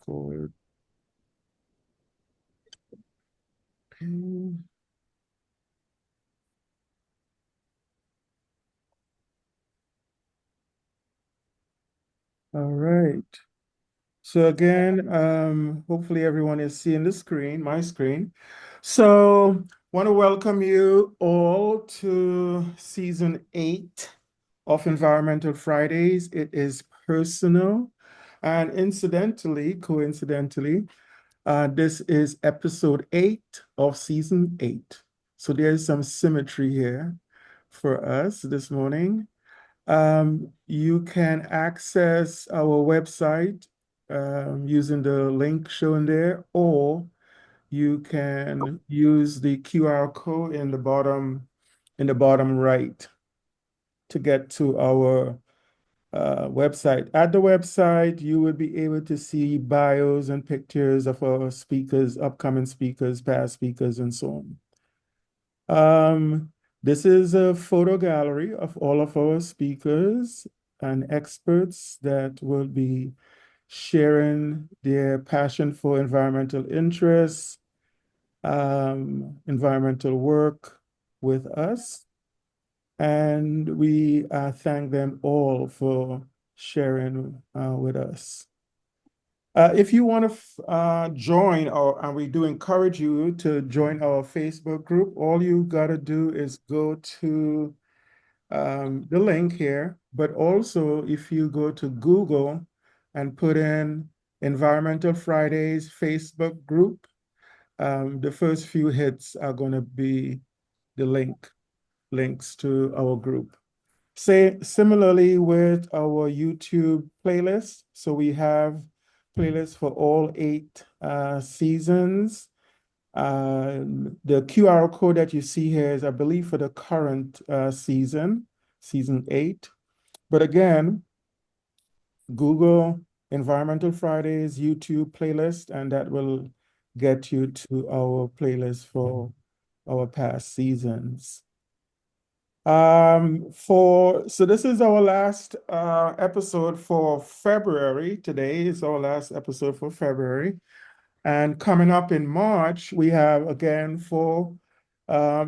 record. Okay. All right. So again, hopefully everyone is seeing the screen, my screen. So want to welcome you all to season 8 of Environmental Fridays. It is personal. And coincidentally, this is episode 8 of season 8. So there's some symmetry here for us this morning. You can access our website using the link shown there, or you can use the QR code in the bottom right to get to our website. At the website, you would be able to see bios and pictures of our speakers, upcoming speakers, past speakers, and so on. This is a photo gallery of all of our speakers and experts that will be sharing their passion for environmental interests, environmental work with us. And we thank them all for sharing with us. If you want to join, and we do encourage you to join our Facebook group, all you got to do is go to the link here. But also, if you go to Google and put in Environmental Fridays Facebook group, the first few hits are going to be the links to our group. Similarly with our YouTube playlist. So we have playlists for all 8 seasons. The QR code that you see here is, I believe, for the current season 8. But again, Google Environmental Fridays YouTube playlist, and that will get you to our playlist for our past seasons. So this is our last episode for February. Today is our last episode for February. And coming up in March, we have again 4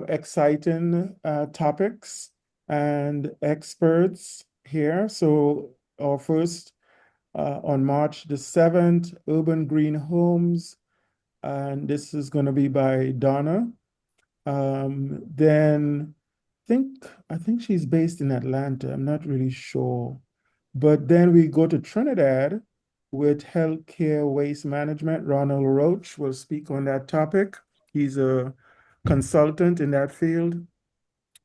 exciting topics and experts here. So our first on March the 7th, Urban Green Homes. And this is going to be by Donna. Then I think she's based in Atlanta. I'm not really sure. But then we go to Trinidad with healthcare waste management. Ronald Roach will speak on that topic. He's a consultant in that field.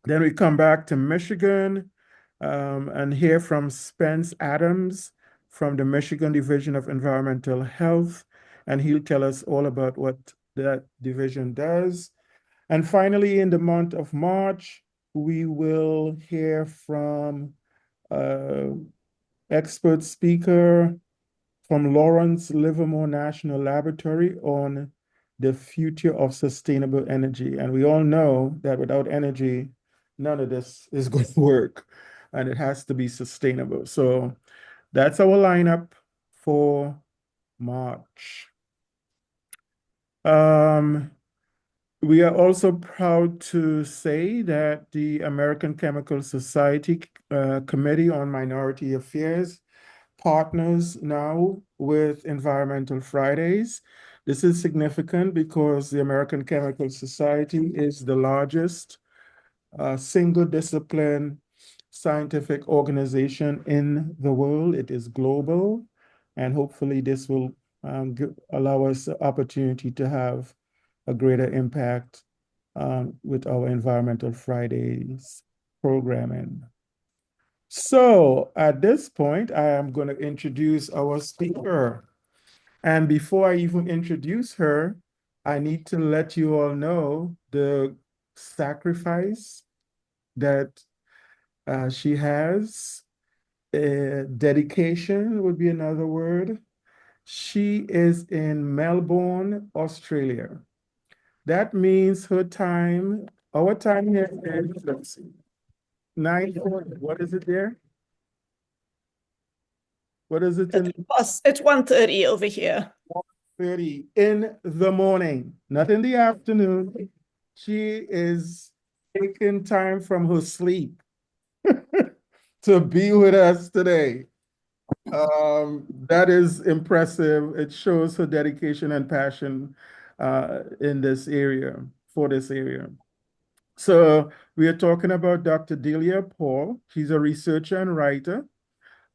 Then we come back to Michigan and hear from Spence Adams from the Michigan Division of Environmental Health, and he'll tell us all about what that division does. And finally, in the month of March, we will hear from expert speaker from Lawrence Livermore National Laboratory on the future of sustainable energy. And we all know that without energy, none of this is going to work, and it has to be sustainable. So that's our lineup for March. We are also proud to say that the American Chemical Society Committee on Minority Affairs partners now with Environmental Fridays. This is significant because the American Chemical Society is the largest single discipline scientific organization in the world. It is global, and hopefully this will allow us the opportunity to have a greater impact with our Environmental Fridays programming. So at this point, I am going to introduce our speaker. And before I even introduce her, I need to let you all know the sacrifice that she has. Dedication would be another word. She is in Melbourne, Australia. That means our time here is, let's see, 9:40. What is it there? What is it in? It's 1:30 over here. 5:30 in the morning, not in the afternoon. She is taking time from her sleep to be with us today. That is impressive. It shows her dedication and passion in this area, for this area. So we are talking about Dr. Delia Paul. She's a researcher and writer,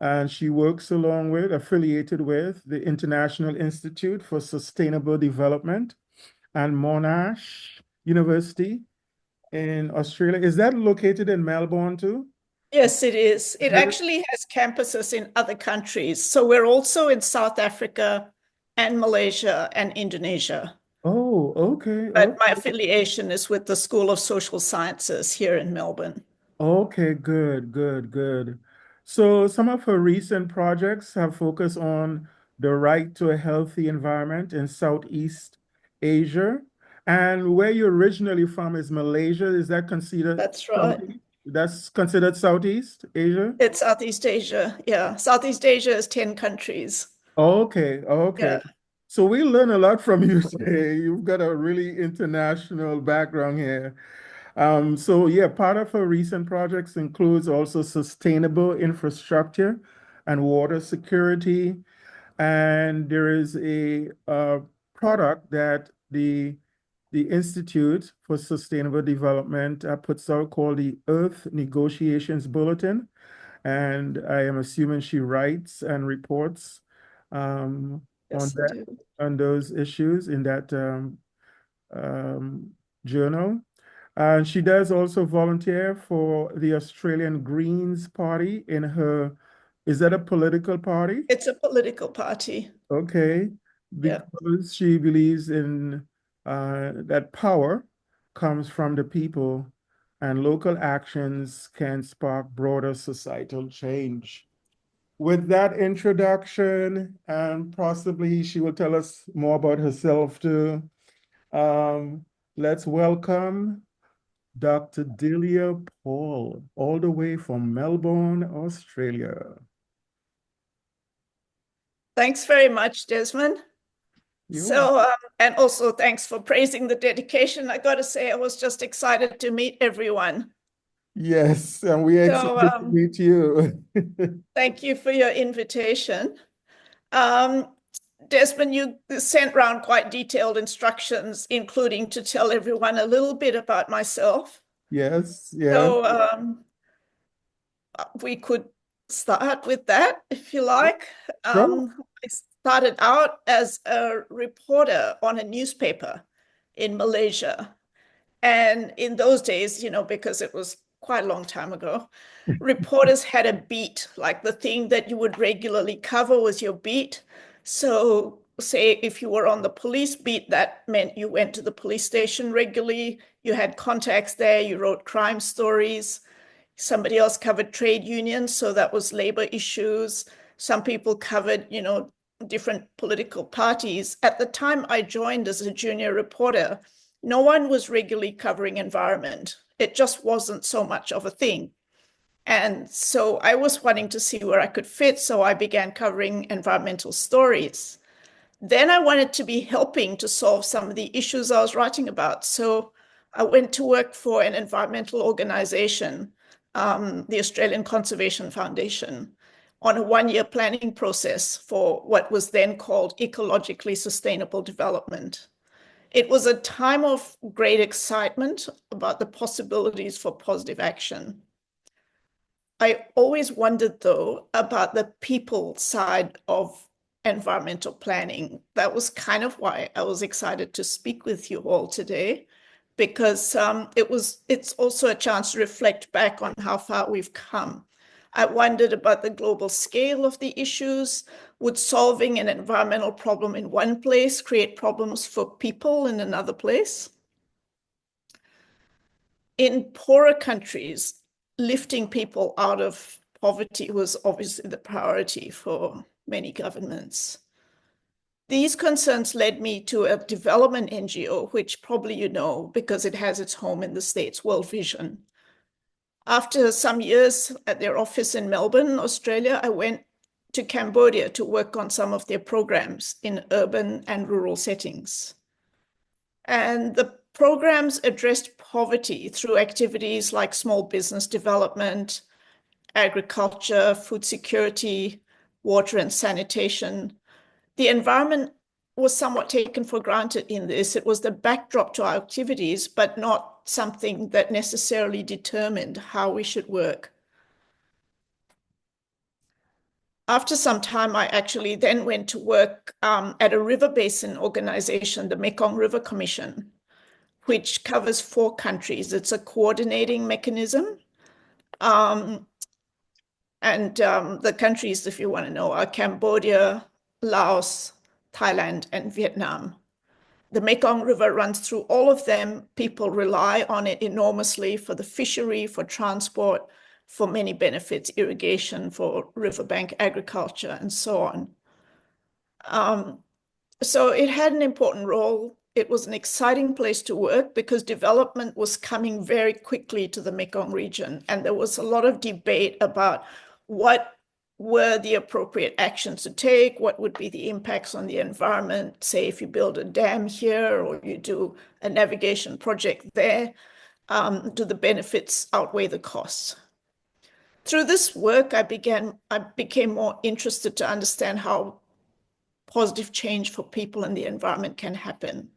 and she works affiliated with the International Institute for Sustainable Development and Monash University in Australia. Is that located in Melbourne too? Yes, it is. It actually has campuses in other countries. So we're also in South Africa and Malaysia and Indonesia. Oh, okay. But my affiliation is with the School of Social Sciences here in Melbourne. Okay, good, good, good. So some of her recent projects have focused on the right to a healthy environment in Southeast Asia. And where you're originally from is Malaysia. Is that considered That's right. Southeast? That's considered Southeast Asia? It's Southeast Asia. Yeah. Southeast Asia is 10 countries. Okay, okay. Yeah. So we learn a lot from you today. You've got a really international background here. So yeah, part of her recent projects includes also sustainable infrastructure and water security. And there is a product that the Institute for Sustainable Development puts out called the Earth Negotiations Bulletin. And I am assuming she writes and reports on Yes, I that do. on those issues in that um, journal. And she does also volunteer for the Australian Greens Party in her, is that a political party? It's a political party. Okay, Yeah. because she believes in that power comes from the people and local actions can spark broader societal change. With that introduction, and possibly she will tell us more about herself too. Um, let's welcome Dr. Delia Paul, all the way from Melbourne, Australia. Thanks very much, Desmond. You? So, and also thanks for praising the dedication. I got to say, I was just excited to meet everyone. Yes, and we're So, excited to meet you. thank you for your invitation. Um, Desmond, you sent round quite detailed instructions, including to tell everyone a little bit about myself. Yes, yeah. So, we could start with that if you like. Sure. I started out as a reporter on a newspaper in Malaysia. And in those days, because it was quite a long time ago, reporters had a beat, like the thing that you would regularly cover was your beat. So, say if you were on the police beat, that meant you went to the police station regularly, you had contacts there, you wrote crime stories. Somebody else covered trade unions, so that was labor issues. Some people covered, different political parties. At the time I joined as a junior reporter, no one was regularly covering environment. It just wasn't so much of a thing. And so I was wanting to see where I could fit, so I began covering environmental stories. Then I wanted to be helping to solve some of the issues I was writing about. So I went to work for an environmental organization, the Australian Conservation Foundation, on a one-year planning process for what was then called ecologically sustainable development. It was a time of great excitement about the possibilities for positive action. I always wondered, though, about the people side of environmental planning. That was kind of why I was excited to speak with you all today, because it's also a chance to reflect back on how far we've come. I wondered about the global scale of the issues. Would solving an environmental problem in one place create problems for people in another place? In poorer countries, lifting people out of poverty was obviously the priority for many governments. These concerns led me to a development NGO, which probably you know because it has its home in the States, World Vision. After some years at their office in Melbourne, Australia, I went to Cambodia to work on some of their programs in urban and rural settings. And the programs addressed poverty through activities like small business development, agriculture, food security, water and sanitation. The environment was somewhat taken for granted in this. It was the backdrop to our activities, but not something that necessarily determined how we should work. After some time, I actually then went to work at a river basin organization, the Mekong River Commission, which covers 4 countries. It's a coordinating mechanism. The countries, if you want to know, are Cambodia, Laos, Thailand, and Vietnam. The Mekong River runs through all of them. People rely on it enormously for the fishery, for transport, for many benefits, irrigation, for riverbank agriculture, and so on. So it had an important role. It was an exciting place to work because development was coming very quickly to the Mekong region. And there was a lot of debate about what were the appropriate actions to take, what would be the impacts on the environment, say if you build a dam here or you do a navigation project there, do the benefits outweigh the costs? Through this work, I became more interested to understand how positive change for people and the environment can happen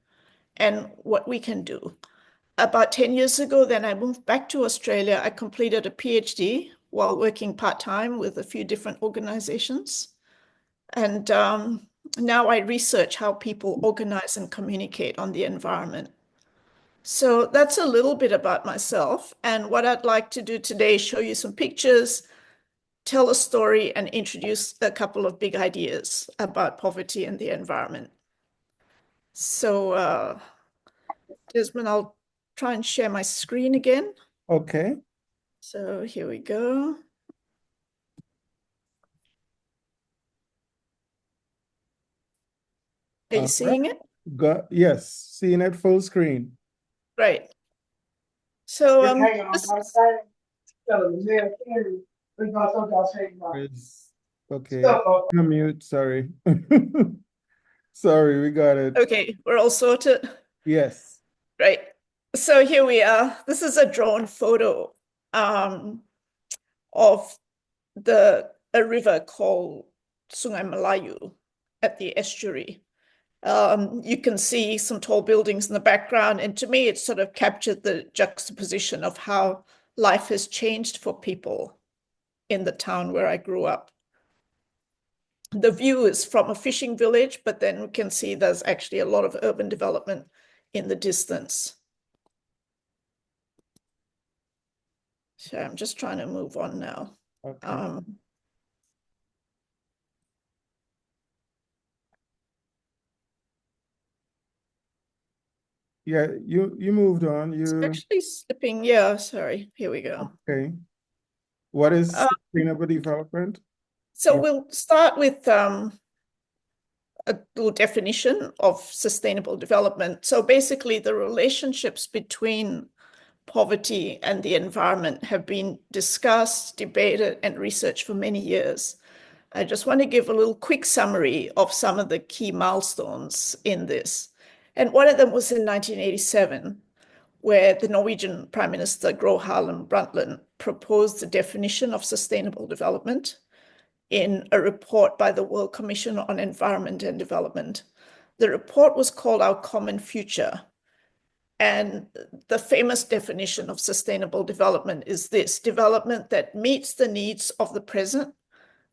and what we can do. About 10 years ago, then I moved back to Australia. I completed a PhD while working part-time with a few different organizations. And now I research how people organize and communicate on the environment. So that's a little bit about myself. And what I'd like to do today is show you some pictures, tell a story, and introduce a couple of big ideas about poverty and the environment. So, Desmond, I'll try and share my screen again. Okay. So here we go. Are you seeing it? Yes, seeing it full screen. Right. So Okay. Mute, sorry. Sorry, we got it. okay, we're all sorted. Yes. Right. So here we are. This is a drone photo of a river called Sungai Melayu at the estuary. You can see some tall buildings in the background, and to me, it sort of captured the juxtaposition of how life has changed for people in the town where I grew up. The view is from a fishing village, but then we can see there's actually a lot of urban development in the distance. So I'm just trying to move on now. Okay. Yeah, you moved on. It's actually slipping. Yeah, sorry. Here we go. Okay. What is sustainable development? So we'll start with a little definition of sustainable development. So basically, the relationships between poverty and the environment have been discussed, debated, and researched for many years. I just want to give a little quick summary of some of the key milestones in this. And one of them was in 1987, where the Norwegian Prime Minister Gro Harlem Brundtland proposed the definition of sustainable development in a report by the World Commission on Environment and Development. The report was called Our Common Future. And the famous definition of sustainable development is this: development that meets the needs of the present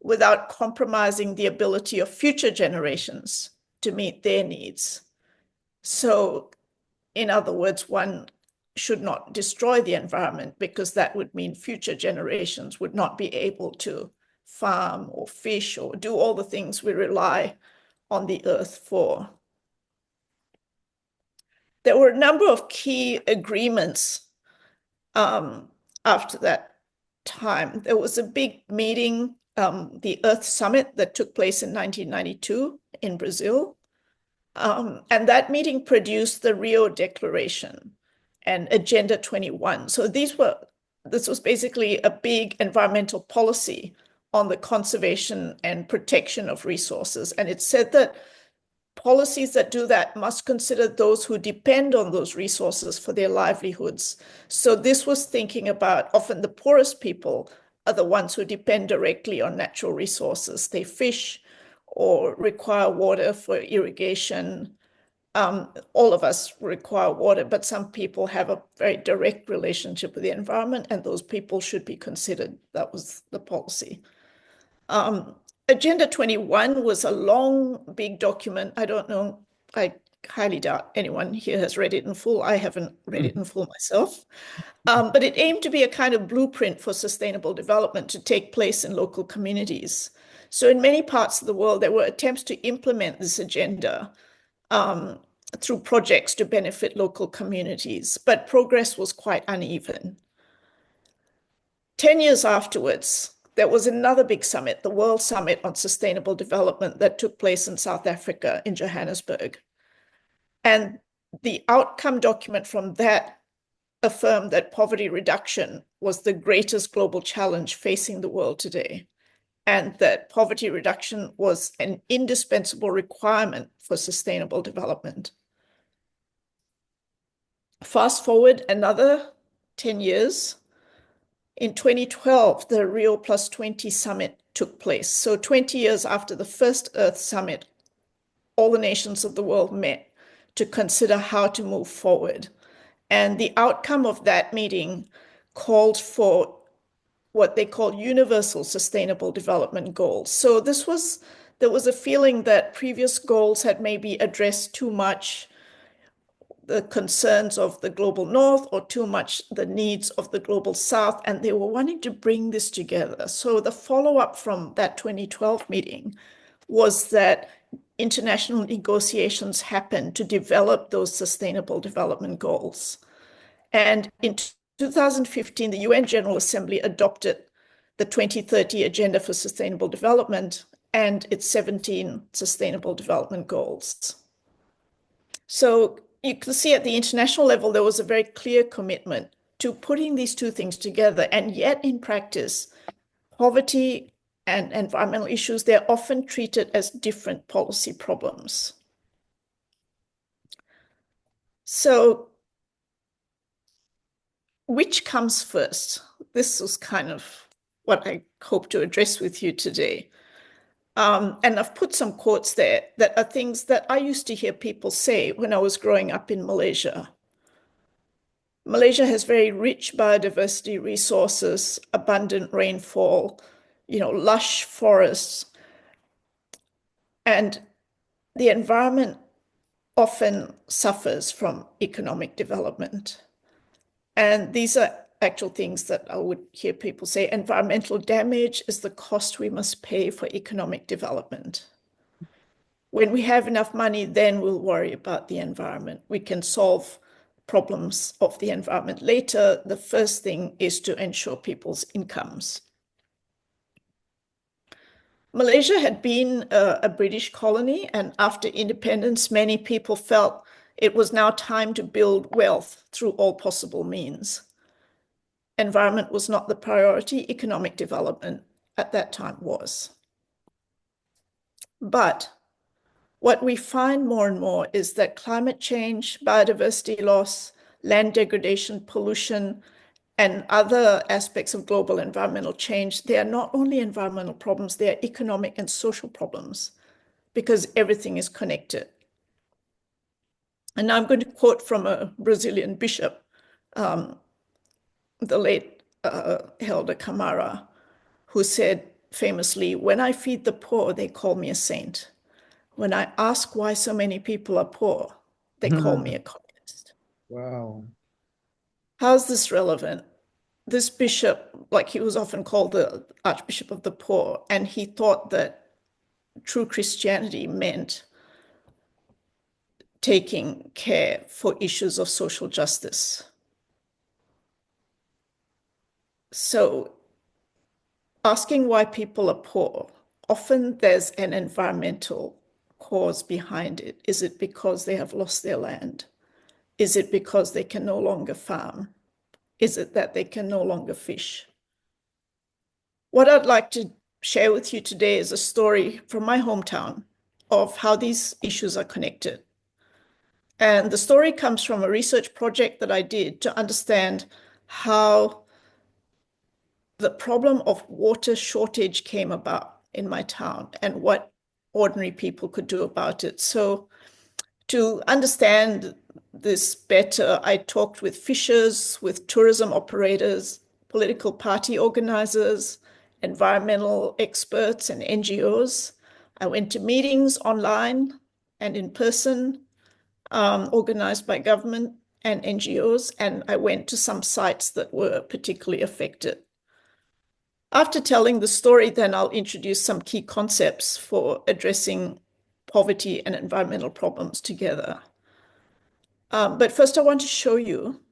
without compromising the ability of future generations to meet their needs. So, in other words, one should not destroy the environment because that would mean future generations would not be able to farm or fish or do all the things we rely on the earth for. There were a number of key agreements after that time. There was a big meeting, the Earth Summit, that took place in 1992 in Brazil. And that meeting produced the Rio Declaration and Agenda 21. So this was basically a big environmental policy on the conservation and protection of resources. And it said that policies that do that must consider those who depend on those resources for their livelihoods. So this was thinking about often the poorest people are the ones who depend directly on natural resources. They fish or require water for irrigation. All of us require water, but some people have a very direct relationship with the environment, and those people should be considered. That was the policy. Agenda 21 was a long, big document. I don't know. I highly doubt anyone here has read it in full. I haven't read it in full myself. But it aimed to be a kind of blueprint for sustainable development to take place in local communities. So in many parts of the world, there were attempts to implement this agenda through projects to benefit local communities, but progress was quite uneven. 10 years afterwards, there was another big summit, the World Summit on Sustainable Development, that took place in South Africa, in Johannesburg. And the outcome document from that affirmed that poverty reduction was the greatest global challenge facing the world today, and that poverty reduction was an indispensable requirement for sustainable development. Fast forward another 10 years. In 2012, the Rio Plus 20 summit took place. So 20 years after the first Earth Summit, all the nations of the world met to consider how to move forward. And the outcome of that meeting called for what they call universal sustainable development goals. So there was a feeling that previous goals had maybe addressed too much the concerns of the global north or too much the needs of the global south, and they were wanting to bring this together. So the follow-up from that 2012 meeting was that international negotiations happened to develop those sustainable development goals. And in 2015, the UN General Assembly adopted the 2030 Agenda for Sustainable Development and its 17 Sustainable Development Goals. So you can see at the international level, there was a very clear commitment to putting these two things together. And yet in practice, poverty and environmental issues, they're often treated as different policy problems. So which comes first? This was kind of what I hope to address with you today. And I've put some quotes there that are things that I used to hear people say when I was growing up in Malaysia. Malaysia has very rich biodiversity resources, abundant rainfall, lush forests, and the environment often suffers from economic development. And these are actual things that I would hear people say. Environmental damage is the cost we must pay for economic development. When we have enough money, then we'll worry about the environment. We can solve problems of the environment later. The first thing is to ensure people's incomes. Malaysia had been a British colony, and after independence, many people felt it was now time to build wealth through all possible means. Environment was not the priority, economic development at that time was. But what we find more and more is that climate change, biodiversity loss, land degradation, pollution, and other aspects of global environmental change, they are not only environmental problems, they are economic and social problems because everything is connected. And now I'm going to quote from a Brazilian bishop, the late Helder Camara, who said famously, "When I feed the poor, they call me a saint. When I ask why so many people are poor, they call me a communist." Wow. How's this relevant? This bishop, like he was often called the Archbishop of the Poor, and he thought that true Christianity meant taking care for issues of social justice. So asking why people are poor, often there's an environmental cause behind it. Is it because they have lost their land? Is it because they can no longer farm? Is it that they can no longer fish? What I'd like to share with you today is a story from my hometown of how these issues are connected. And the story comes from a research project that I did to understand how the problem of water shortage came about in my town and what ordinary people could do about it. So to understand this better, I talked with fishers, with tourism operators, political party organizers, environmental experts, and NGOs. I went to meetings online and in person, organized by government and NGOs, and I went to some sites that were particularly affected. After telling the story, then I'll introduce some key concepts for addressing poverty and environmental problems together. But first, I want to show you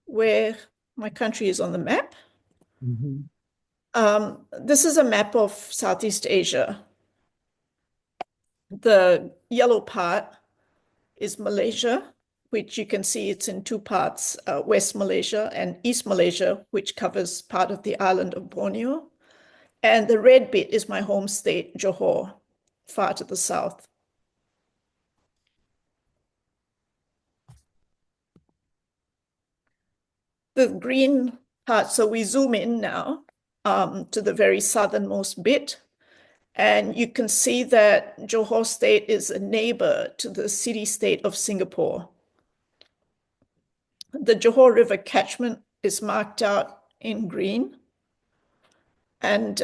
where my country is on the map. Mhm. This is a map of Southeast Asia. The yellow part is Malaysia, which you can see it's in two parts, West Malaysia and East Malaysia, which covers part of the island of Borneo. And the red bit is my home state, Johor, far to the south. The green part, so we zoom in now to the very southernmost bit. And you can see that Johor State is a neighbor to the city-state of Singapore. The Johor River catchment is marked out in green. And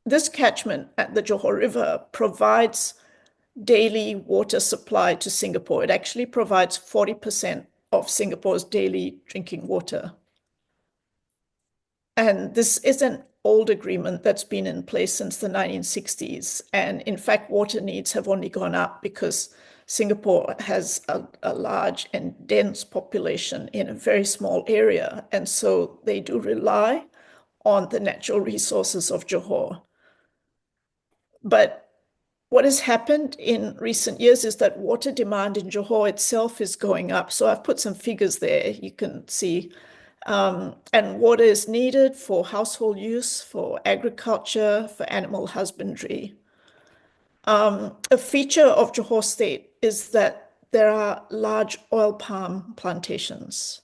this catchment at the Johor River provides daily water supply to Singapore. It actually provides 40% of Singapore's daily drinking water. And this is an old agreement that's been in place since the 1960s. And in fact, water needs have only gone up because Singapore has a large and dense population in a very small area. And so they do rely on the natural resources of Johor. But what has happened in recent years is that water demand in Johor itself is going up. So I've put some figures there you can see. And water is needed for household use, for agriculture, for animal husbandry. A feature of Johor State is that there are large oil palm plantations.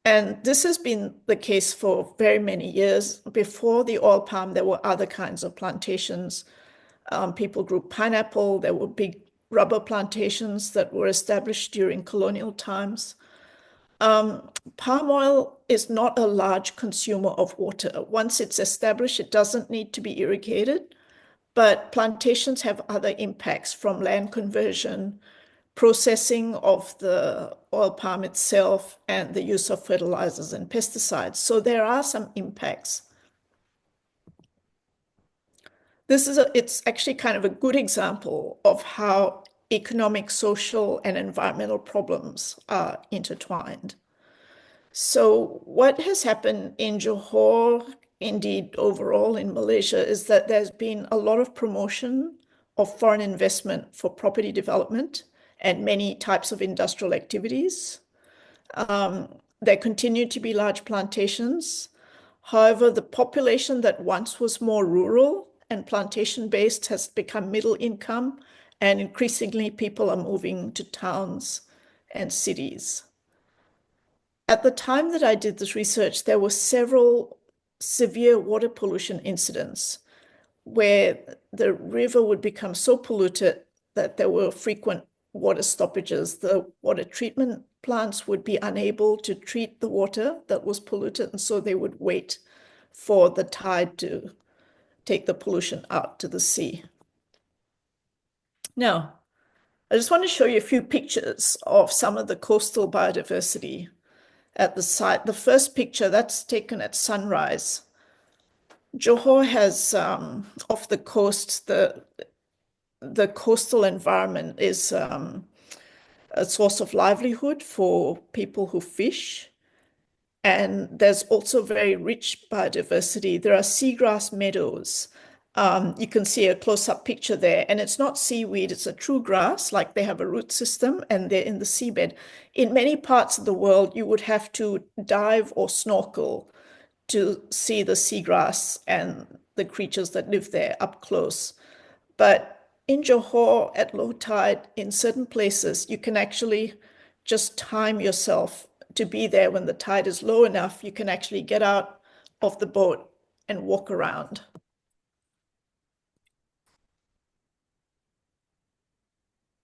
And this has been the case for very many years. Before the oil palm, there were other kinds of plantations. People grew pineapple. There were big rubber plantations that were established during colonial times. Palm oil is not a large consumer of water. Once it's established, it doesn't need to be irrigated, but plantations have other impacts from land conversion, processing of the oil palm itself, and the use of fertilizers and pesticides. So there are some impacts. It's actually kind of a good example of how economic, social, and environmental problems are intertwined. So what has happened in Johor, indeed overall in Malaysia, is that there's been a lot of promotion of foreign investment for property development and many types of industrial activities. There continue to be large plantations. However, the population that once was more rural and plantation-based has become middle income, and increasingly people are moving to towns and cities. At the time that I did this research, there were several severe water pollution incidents where the river would become so polluted that there were frequent water stoppages. The water treatment plants would be unable to treat the water that was polluted, and so they would wait for the tide to take the pollution out to the sea. Now, I just want to show you a few pictures of some of the coastal biodiversity at the site. The first picture, that's taken at sunrise. Johor has, off the coast, the coastal environment is a source of livelihood for people who fish. And there's also very rich biodiversity. There are seagrass meadows. You can see a close-up picture there, and it's not seaweed, it's a true grass, like they have a root system and they're in the seabed. In many parts of the world, you would have to dive or snorkel to see the seagrass and the creatures that live there up close. But in Johor at low tide, in certain places, you can actually just time yourself to be there when the tide is low enough. You can actually get out of the boat and walk around.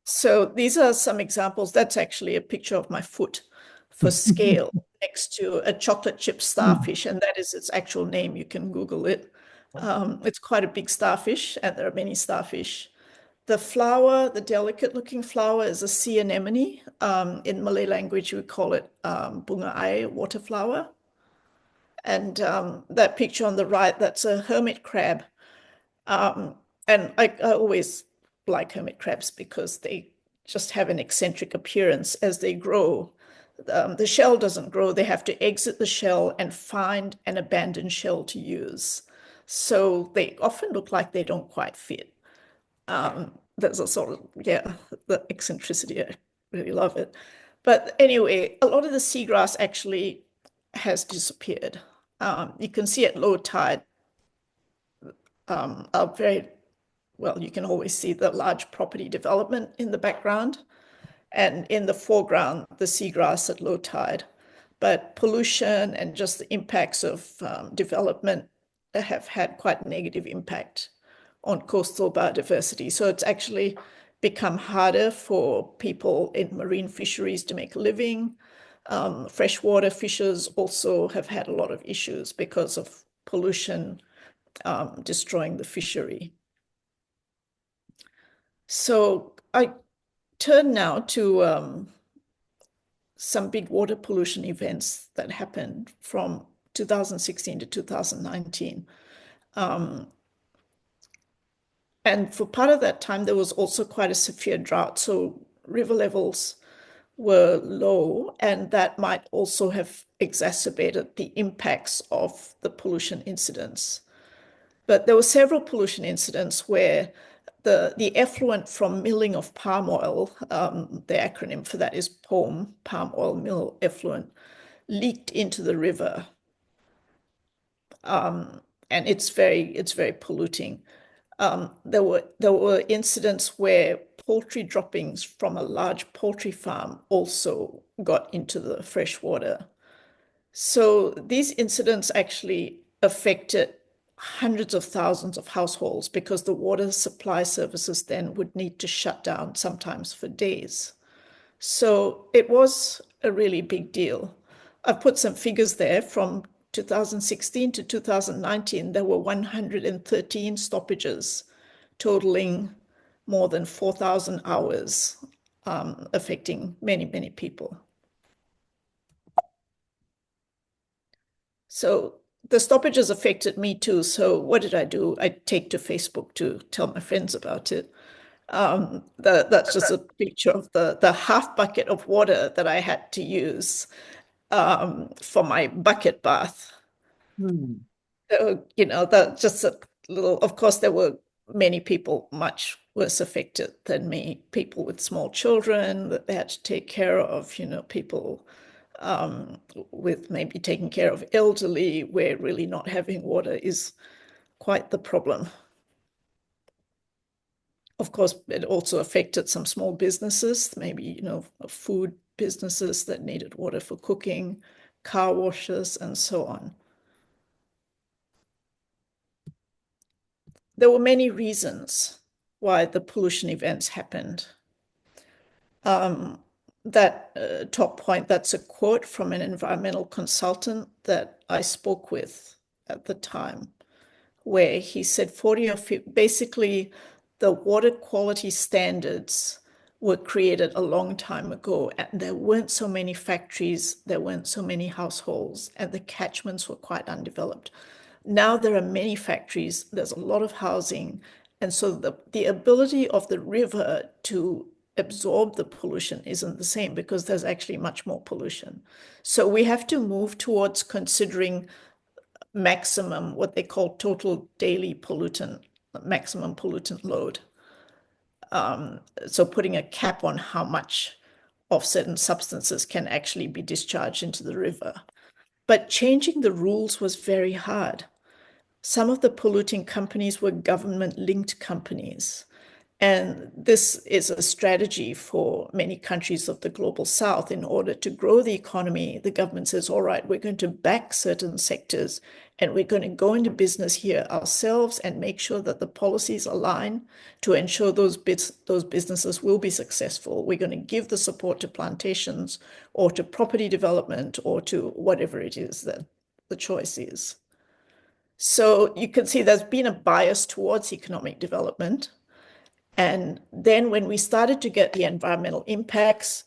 So these are some examples. That's actually a picture of my foot for scale next to a chocolate chip starfish, and that is its actual name. You can Google it. It's quite a big starfish, and there are many starfish. The flower, the delicate looking flower, is a sea anemone. In Malay language, we call it bunga air, water flower. And that picture on the right, that's a hermit crab. And I always like hermit crabs because they just have an eccentric appearance as they grow. The shell doesn't grow. They have to exit the shell and find an abandoned shell to use. So they often look like they don't quite fit. There's a sort of, yeah, the eccentricity. I really love it. But anyway, a lot of the seagrass actually has disappeared. You can see at low tide, a very, well, you can always see the large property development in the background, and in the foreground, the seagrass at low tide. But pollution and just the impacts of development have had quite a negative impact on coastal biodiversity. So it's actually become harder for people in marine fisheries to make a living. Freshwater fishers also have had a lot of issues because of pollution destroying the fishery. So I turn now to some big water pollution events that happened from 2016 to 2019. And for part of that time, there was also quite a severe drought. So river levels were low, and that might also have exacerbated the impacts of the pollution incidents. But there were several pollution incidents where the effluent from milling of palm oil, the acronym for that is POEM, palm oil mill effluent, leaked into the river. And it's very polluting. There were incidents where poultry droppings from a large poultry farm also got into the fresh water. So these incidents actually affected hundreds of thousands of households because the water supply services then would need to shut down sometimes for days. So it was a really big deal. I've put some figures there from 2016 to 2019. There were 113 stoppages, totaling more than 4,000 hours, affecting many, many people. So the stoppages affected me too. So what did I do? I take to Facebook to tell my friends about it. That's just a picture of the half bucket of water that I had to use for my bucket bath. Hmm. So, that just a little, of course, there were many people much worse affected than me, people with small children that they had to take care of, people with maybe taking care of elderly, where really not having water is quite the problem. Of course, it also affected some small businesses, maybe, food businesses that needed water for cooking, car washes, and so on. There were many reasons why the pollution events happened. That top point, that's a quote from an environmental consultant that I spoke with at the time, where he said 40 or 50, basically the water quality standards were created a long time ago, and there weren't so many factories, there weren't so many households, and the catchments were quite undeveloped. Now there are many factories, there's a lot of housing, and so the ability of the river to absorb the pollution isn't the same because there's actually much more pollution. So we have to move towards considering maximum, what they call total daily pollutant, maximum pollutant load. So putting a cap on how much of certain substances can actually be discharged into the river. But changing the rules was very hard. Some of the polluting companies were government-linked companies. And this is a strategy for many countries of the global south. In order to grow the economy, the government says, all right, we're going to back certain sectors and we're going to go into business here ourselves and make sure that the policies align to ensure those businesses will be successful. We're going to give the support to plantations or to property development or to whatever it is that the choice is. So you can see there's been a bias towards economic development. And then when we started to get the environmental impacts,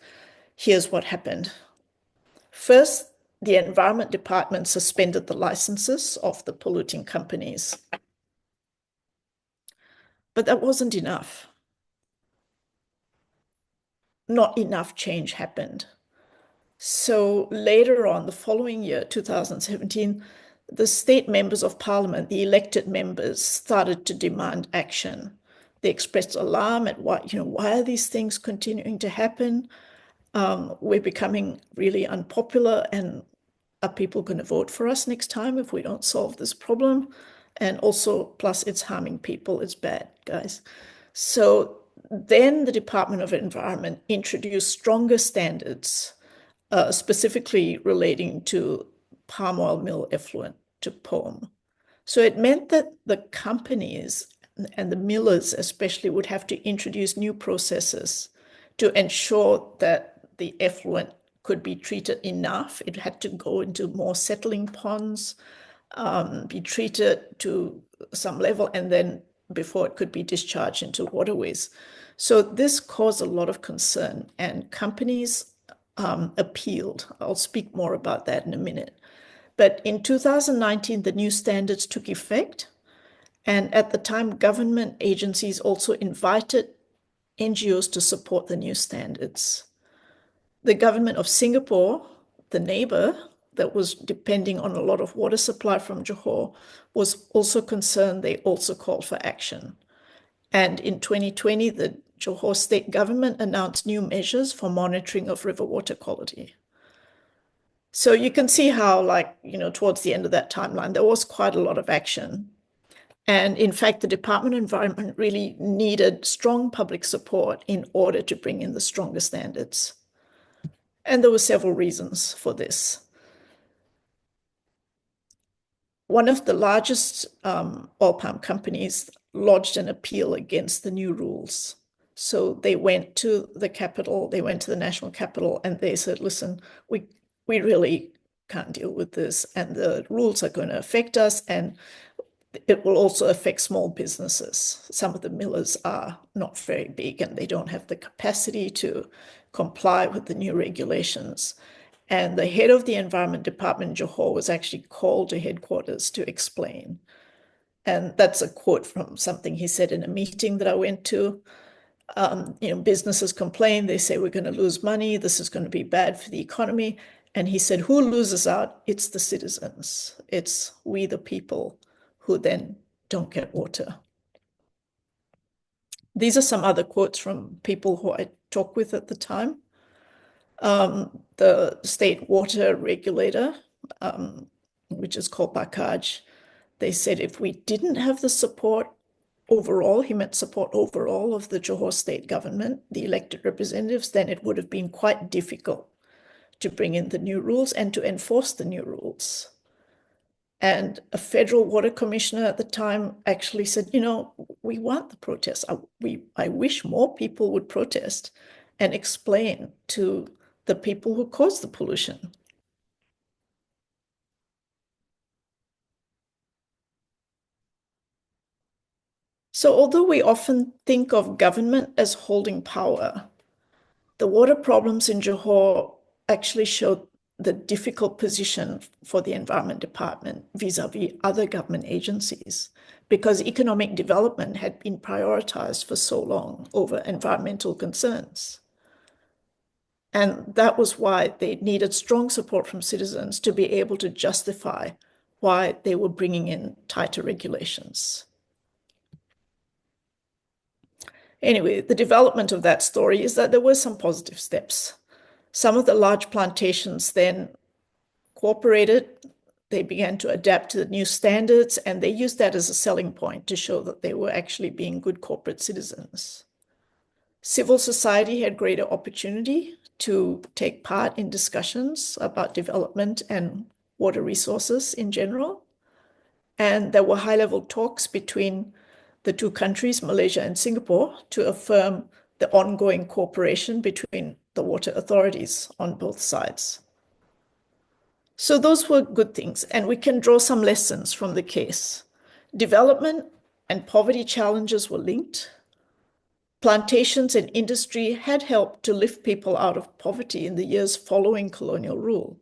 here's what happened. First, the Environment Department suspended the licenses of the polluting companies. But that wasn't enough. Not enough change happened. So later on, the following year, 2017, the state members of parliament, the elected members, started to demand action. They expressed alarm at why are these things continuing to happen? We're becoming really unpopular, and are people going to vote for us next time if we don't solve this problem? And also, plus it's harming people. It's bad, guys. So then the Department of Environment introduced stronger standards, specifically relating to palm oil mill effluent to POM. So it meant that the companies and the millers especially would have to introduce new processes to ensure that the effluent could be treated enough. It had to go into more settling ponds, be treated to some level, and then before it could be discharged into waterways. So this caused a lot of concern, and companies appealed. I'll speak more about that in a minute. But in 2019, the new standards took effect. And at the time, government agencies also invited NGOs to support the new standards. The government of Singapore, the neighbor that was depending on a lot of water supply from Johor, was also concerned. They also called for action. And in 2020, the Johor state government announced new measures for monitoring of river water quality. So you can see how, towards the end of that timeline, there was quite a lot of action. And in fact, the Department of Environment really needed strong public support in order to bring in the stronger standards. And there were several reasons for this. One of the largest oil palm companies lodged an appeal against the new rules. So they went to the capital, they went to the national capital, and they said, listen, we really can't deal with this, and the rules are going to affect us, and it will also affect small businesses. Some of the millers are not very big, and they don't have the capacity to comply with the new regulations. And the head of the Environment Department in Johor was actually called to headquarters to explain. And that's a quote from something he said in a meeting that I went to. Businesses complain, they say, we're going to lose money, this is going to be bad for the economy. And he said, who loses out? It's the citizens. It's we, the people, who then don't get water. These are some other quotes from people who I talked with at the time. The state water regulator, which is called Bakaj, they said if we didn't have the support overall, he meant support overall of the Johor state government, the elected representatives, then it would have been quite difficult to bring in the new rules and to enforce the new rules. And a federal water commissioner at the time actually said, we want the protests. I wish more people would protest and explain to the people who caused the pollution. So although we often think of government as holding power, the water problems in Johor actually showed the difficult position for the Environment Department vis-a-vis other government agencies, because economic development had been prioritized for so long over environmental concerns. And that was why they needed strong support from citizens to be able to justify why they were bringing in tighter regulations. Anyway, the development of that story is that there were some positive steps. Some of the large plantations then cooperated, they began to adapt to the new standards, and they used that as a selling point to show that they were actually being good corporate citizens. Civil society had greater opportunity to take part in discussions about development and water resources in general. And there were high-level talks between the two countries, Malaysia and Singapore, to affirm the ongoing cooperation between the water authorities on both sides. So those were good things, and we can draw some lessons from the case. Development and poverty challenges were linked. Plantations and industry had helped to lift people out of poverty in the years following colonial rule.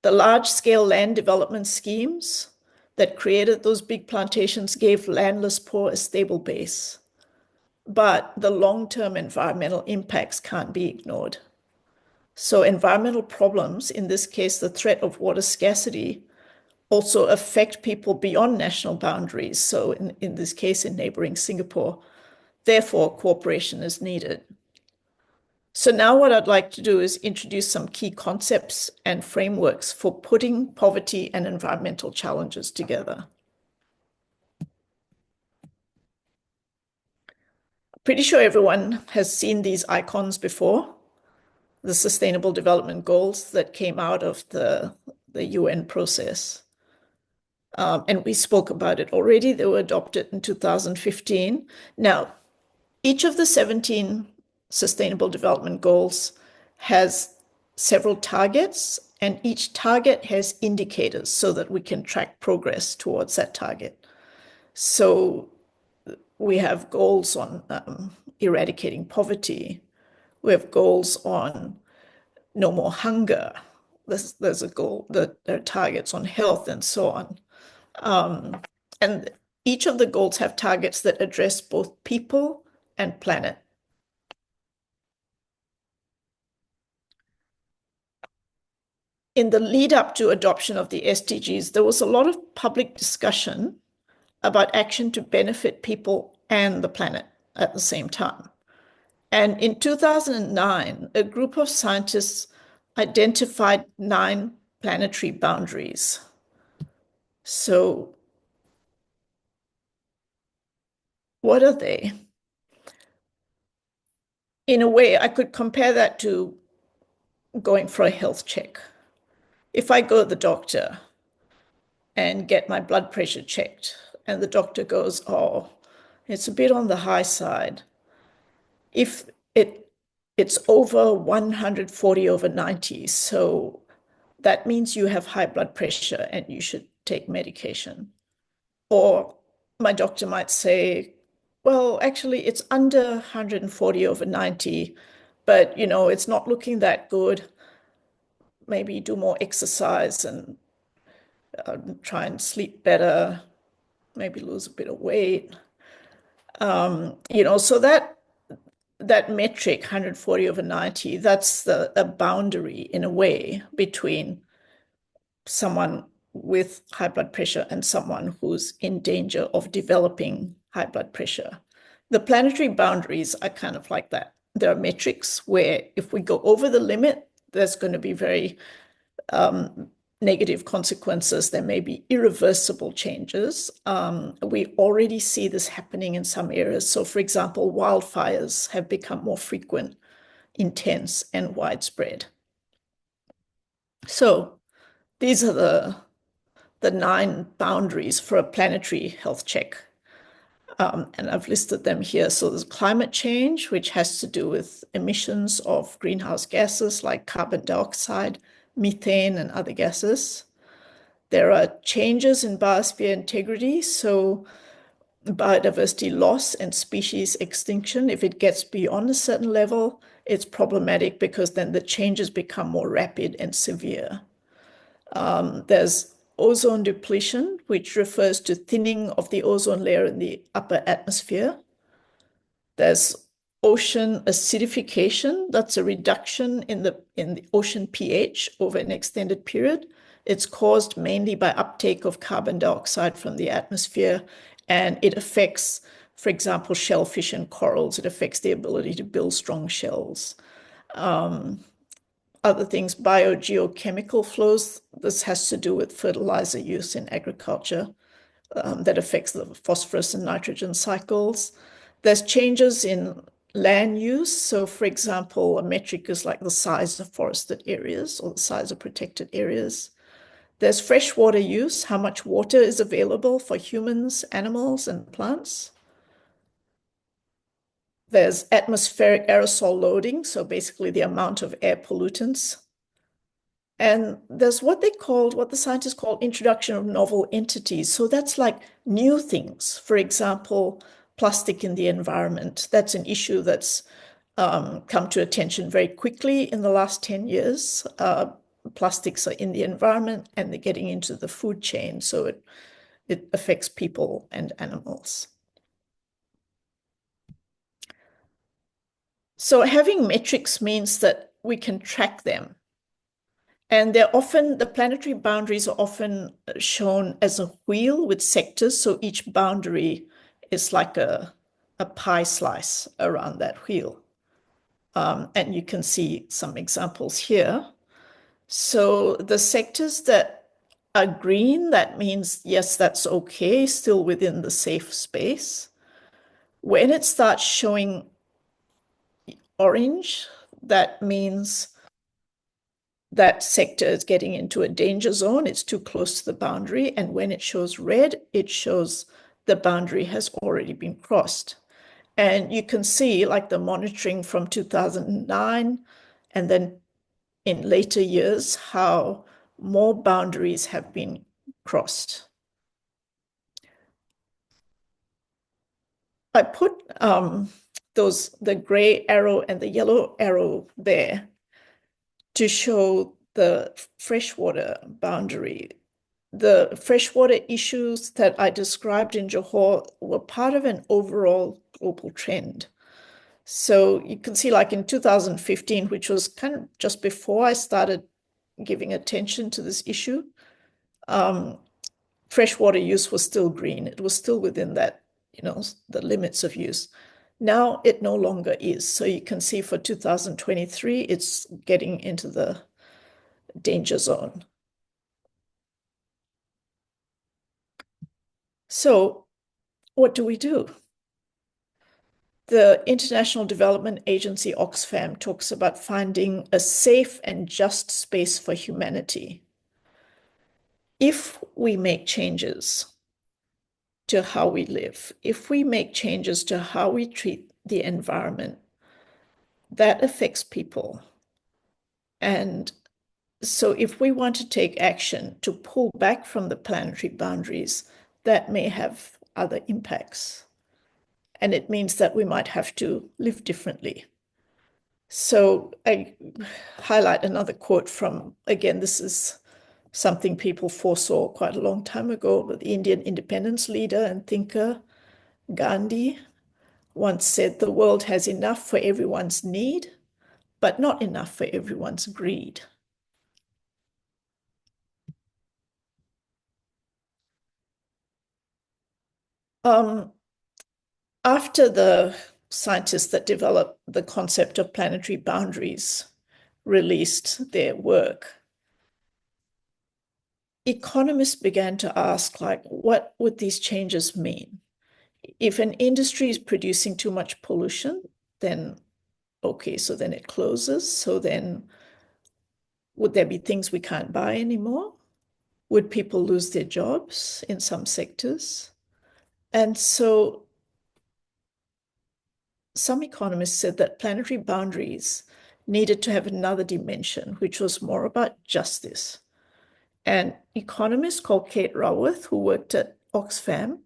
The large-scale land development schemes that created those big plantations gave landless poor a stable base. But the long-term environmental impacts can't be ignored. So environmental problems, in this case, the threat of water scarcity, also affect people beyond national boundaries. So in this case, in neighboring Singapore, therefore, cooperation is needed. So now what I'd like to do is introduce some key concepts and frameworks for putting poverty and environmental challenges together. Pretty sure everyone has seen these icons before, the Sustainable Development Goals that came out of the UN process. And we spoke about it already. They were adopted in 2015. Now, each of the 17 Sustainable Development Goals has several targets, and each target has indicators so that we can track progress towards that target. So we have goals on eradicating poverty. We have goals on no more hunger. There's a goal that there are targets on health and so on. And each of the goals have targets that address both people and planet. In the lead up to adoption of the SDGs, there was a lot of public discussion about action to benefit people and the planet at the same time. And in 2009, a group of scientists identified 9 planetary boundaries. So what are they? In a way, I could compare that to going for a health check. If I go to the doctor and get my blood pressure checked, and the doctor goes, oh, it's a bit on the high side. If it's over 140/90, so that means you have high blood pressure and you should take medication. Or my doctor might say, well, actually, it's under 140/90, but it's not looking that good. Maybe do more exercise and try and sleep better, maybe lose a bit of weight. So that metric, 140/90, that's a boundary in a way between someone with high blood pressure and someone who's in danger of developing high blood pressure. The planetary boundaries are kind of like that. There are metrics where if we go over the limit, there's going to be very negative consequences. There may be irreversible changes. We already see this happening in some areas. So, for example, wildfires have become more frequent, intense, and widespread. So these are the 9 boundaries for a planetary health check. And I've listed them here. So there's climate change, which has to do with emissions of greenhouse gases like carbon dioxide, methane, and other gases. There are changes in biosphere integrity, so biodiversity loss and species extinction. If it gets beyond a certain level, it's problematic because then the changes become more rapid and severe. There's ozone depletion, which refers to thinning of the ozone layer in the upper atmosphere. There's ocean acidification. That's a reduction in the ocean pH over an extended period. It's caused mainly by uptake of carbon dioxide from the atmosphere, and it affects, for example, shellfish and corals. It affects the ability to build strong shells. other things, biogeochemical flows. This has to do with fertilizer use in agriculture that affects the phosphorus and nitrogen cycles. There's changes in land use. So, for example, a metric is like the size of forested areas or the size of protected areas. There's freshwater use, how much water is available for humans, animals, and plants. There's atmospheric aerosol loading, so basically the amount of air pollutants. And there's what the scientists call introduction of novel entities. So that's like new things. For example, plastic in the environment. That's an issue that's come to attention very quickly in the last 10 years. Plastics are in the environment and they're getting into the food chain. So it affects people and animals. So having metrics means that we can track them. And the planetary boundaries are often shown as a wheel with sectors. So each boundary is like a pie slice around that wheel. And you can see some examples here. So the sectors that are green, that means, yes, that's okay, still within the safe space. When it starts showing orange, that means that sector is getting into a danger zone. It's too close to the boundary. And when it shows red, it shows the boundary has already been crossed. And you can see like the monitoring from 2009 and then in later years, how more boundaries have been crossed. I put the gray arrow and the yellow arrow there to show the freshwater boundary. The freshwater issues that I described in Johor were part of an overall global trend. So you can see, like in 2015, which was kind of just before I started giving attention to this issue, freshwater use was still green. It was still within that, the limits of use. Now it no longer is. So you can see for 2023, it's getting into the danger zone. So what do we do? The International Development Agency, Oxfam, talks about finding a safe and just space for humanity. If we make changes to how we live, if we make changes to how we treat the environment, that affects people. And so if we want to take action to pull back from the planetary boundaries, that may have other impacts. And it means that we might have to live differently. So I highlight another quote from, again, this is something people foresaw quite a long time ago, but the Indian independence leader and thinker Gandhi once said, "The world has enough for everyone's need, but not enough for everyone's greed." After the scientists that developed the concept of planetary boundaries released their work, economists began to ask, like, what would these changes mean? If an industry is producing too much pollution, then okay, so then it closes. So then would there be things we can't buy anymore? Would people lose their jobs in some sectors? And so some economists said that planetary boundaries needed to have another dimension, which was more about justice. An economist called Kate Raworth, who worked at Oxfam,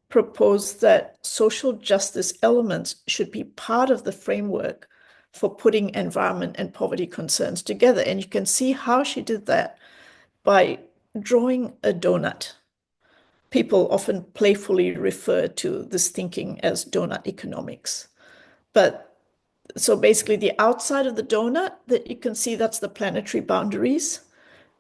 proposed that social justice elements should be part of the framework for putting environment and poverty concerns together. And you can see how she did that by drawing a donut. People often playfully refer to this thinking as donut economics. But so basically the outside of the donut that you can see, that's the planetary boundaries.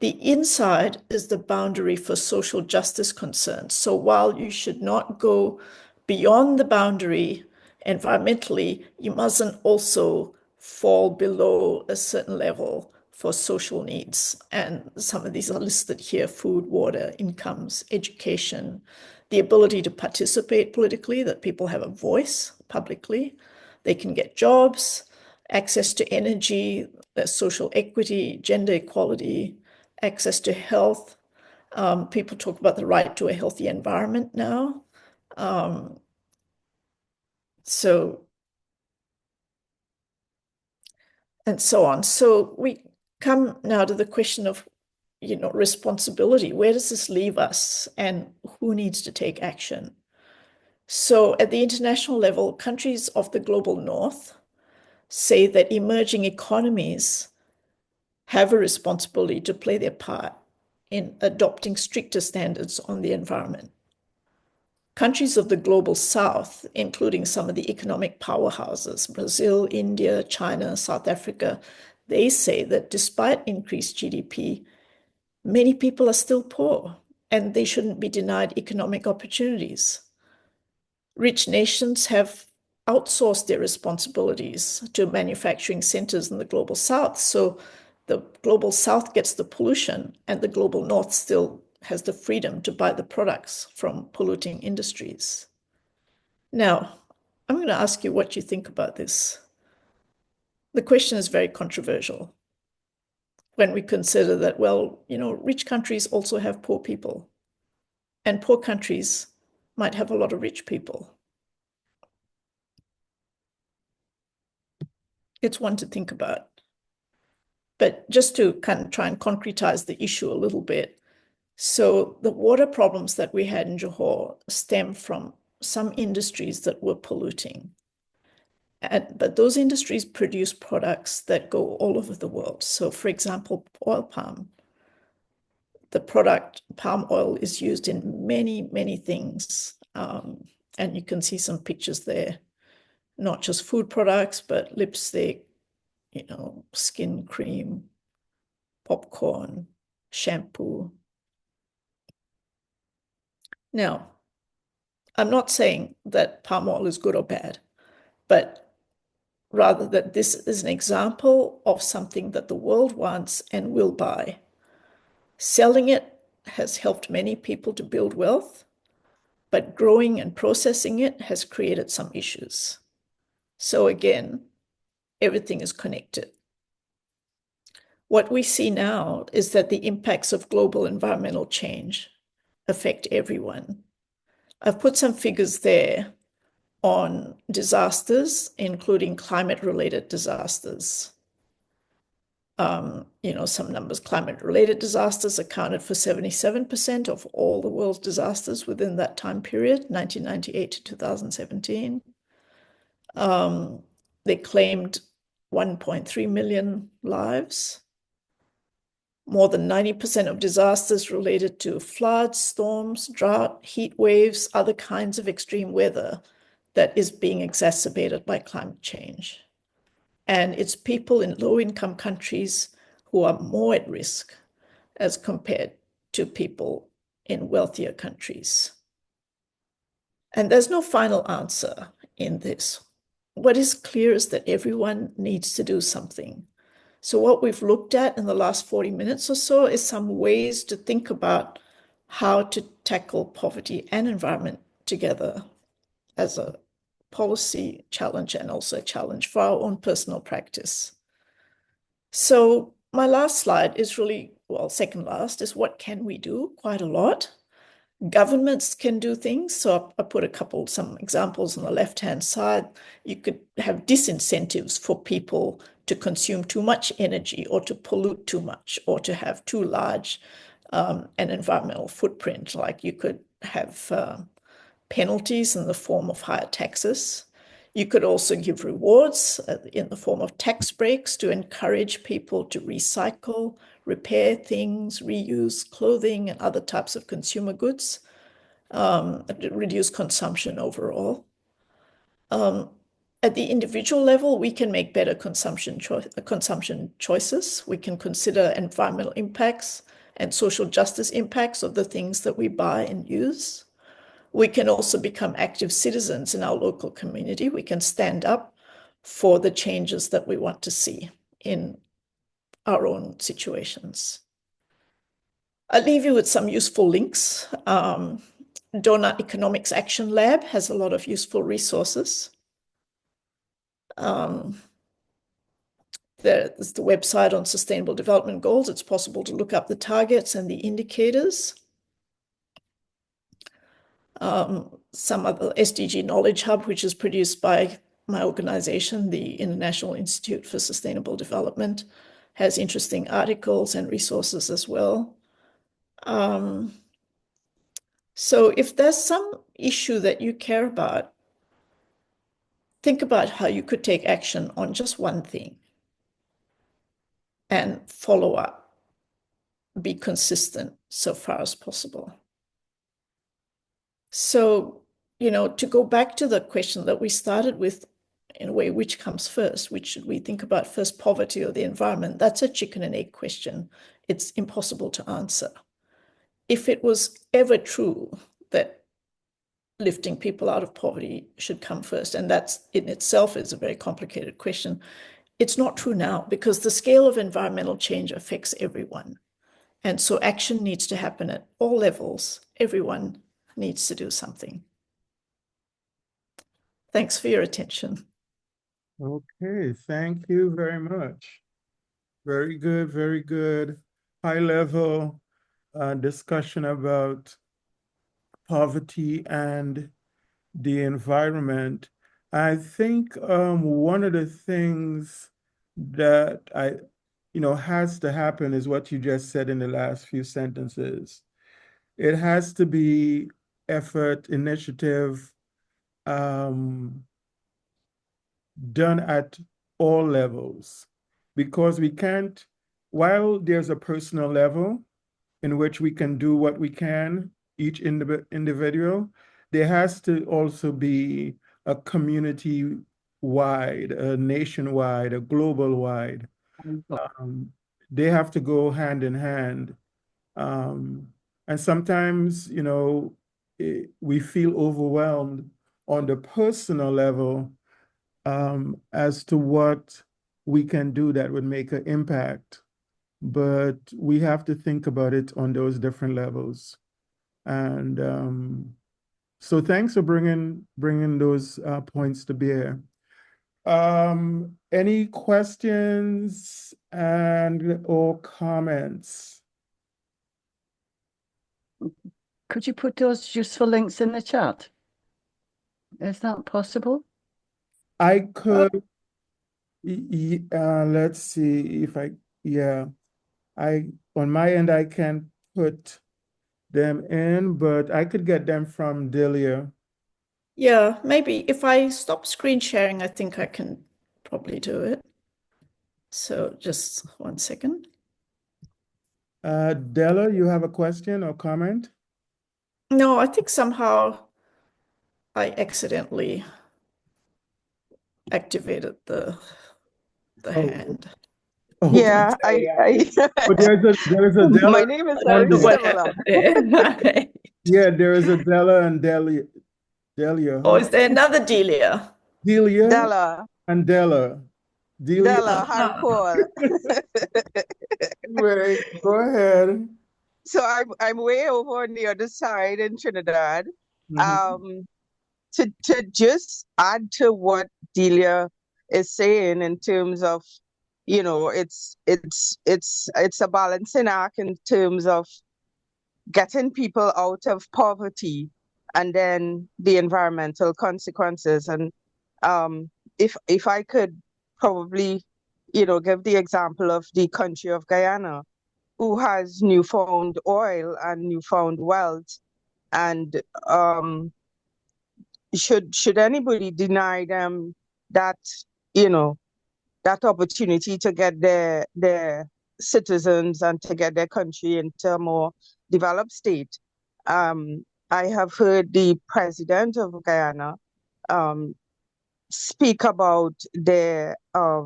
The inside is the boundary for social justice concerns. So while you should not go beyond the boundary environmentally, you mustn't also fall below a certain level for social needs. And some of these are listed here: food, water, incomes, education, the ability to participate politically, that people have a voice publicly, they can get jobs, access to energy, social equity, gender equality, access to health. People talk about the right to a healthy environment now. So, and so on. So we come now to the question of, responsibility. Where does this leave us, and who needs to take action? So at the international level, countries of the global north say that emerging economies have a responsibility to play their part in adopting stricter standards on the environment. Countries of the global south, including some of the economic powerhouses, Brazil, India, China, South Africa, they say that despite increased GDP, many people are still poor and they shouldn't be denied economic opportunities. Rich nations have outsourced their responsibilities to manufacturing centers in the global south. So the global south gets the pollution, and the global north still has the freedom to buy the products from polluting industries. Now, I'm going to ask you what you think about this. The question is very controversial when we consider that, well, rich countries also have poor people, and poor countries might have a lot of rich people. It's one to think about. But just to kind of try and concretize the issue a little bit. So the water problems that we had in Johor stem from some industries that were polluting. But those industries produce products that go all over the world. So for example, oil palm. The product palm oil is used in many, many things. And you can see some pictures there, not just food products, but lipstick, skin cream, popcorn, shampoo. Now, I'm not saying that palm oil is good or bad, but rather that this is an example of something that the world wants and will buy. Selling it has helped many people to build wealth, but growing and processing it has created some issues. So again, everything is connected. What we see now is that the impacts of global environmental change affect everyone. I've put some figures there on disasters, including climate-related disasters. Some numbers: climate-related disasters accounted for 77% of all the world's disasters within that time period, 1998 to 2017. They claimed 1.3 million lives. More than 90% of disasters related to floods, storms, drought, heat waves, other kinds of extreme weather that is being exacerbated by climate change. And it's people in low-income countries who are more at risk as compared to people in wealthier countries. And there's no final answer in this. What is clear is that everyone needs to do something. So what we've looked at in the last 40 minutes or so is some ways to think about how to tackle poverty and environment together as a policy challenge and also a challenge for our own personal practice. So my last slide is really, well, second last, is what can we do? Quite a lot. Governments can do things. So I put some examples on the left-hand side. You could have disincentives for people to consume too much energy or to pollute too much or to have too large an environmental footprint. Like you could have penalties in the form of higher taxes. You could also give rewards in the form of tax breaks to encourage people to recycle, repair things, reuse clothing and other types of consumer goods, reduce consumption overall. At the individual level, we can make better consumption choices. We can consider environmental impacts and social justice impacts of the things that we buy and use. We can also become active citizens in our local community. We can stand up for the changes that we want to see in our own situations. I'll leave you with some useful links. Donor Economics Action Lab has a lot of useful resources. There's the website on Sustainable Development Goals. It's possible to look up the targets and the indicators. Some other SDG Knowledge Hub, which is produced by my organization, the International Institute for Sustainable Development, has interesting articles and resources as well. So if there's some issue that you care about, think about how you could take action on just one thing and follow up, be consistent so far as possible. So, to go back to the question that we started with, in a way, which comes first? Which should we think about first, poverty or the environment? That's a chicken and egg question. It's impossible to answer. If it was ever true that lifting people out of poverty should come first, and that in itself is a very complicated question, it's not true now because the scale of environmental change affects everyone. And so action needs to happen at all levels. Everyone needs to do something. Thanks for your attention. Okay, thank you very much. Very good, very good. High level discussion about poverty and the environment. I think one of the things that has to happen is what you just said in the last few sentences. It has to be effort, initiative, done at all levels, because we can't, while there's a personal level in which we can do what we can, each individual, there has to also be a community wide, a nationwide, a global wide. They have to go hand in hand. And sometimes, we feel overwhelmed on the personal level as to what we can do that would make an impact. But we have to think about it on those different levels. And so thanks for bringing those points to bear. Any questions or comments? Could you put those useful links in the chat? Is that possible? I could, let's see if on my end, I can put them in, but I could get them from Delia. Yeah, maybe if I stop screen sharing, I think I can probably do it. So just 1 second. Della, you have a question or comment? No, I think somehow I accidentally activated the hand. Oh, Yeah, but there's a Della. My name is and very What similar. happened there? Yeah, there is a Della and Delia. Or is there another Delia? Delia Della, and Della. Delia. Della, hi, Paul. Right, go ahead. So I'm way over on the other side in Trinidad. Mhm. To just add to what Delia is saying in terms of, it's a balancing act in terms of getting people out of poverty and then the environmental consequences. And if I could probably, give the example of the country of Guyana, who has newfound oil and newfound wealth, and should anybody deny them that, that opportunity to get their citizens and to get their country into a more developed state? I have heard the president of Guyana speak about their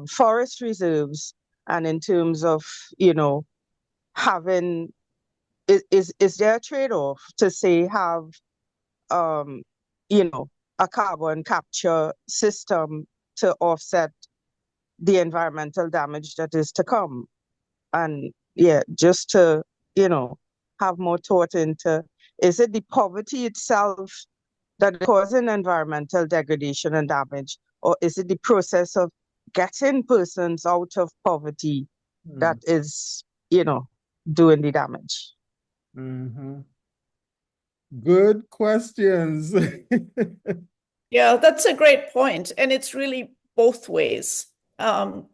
forest reserves, and in terms of, having, is there a trade-off to say have, a carbon capture system to offset the environmental damage that is to come? and yeah, just to, have more thought into, is it the poverty itself that is causing environmental degradation and damage, or is it the process of getting persons out of poverty that Mm. is, doing the damage? Mhm. Good questions. Yeah, that's a great point. And it's really both ways.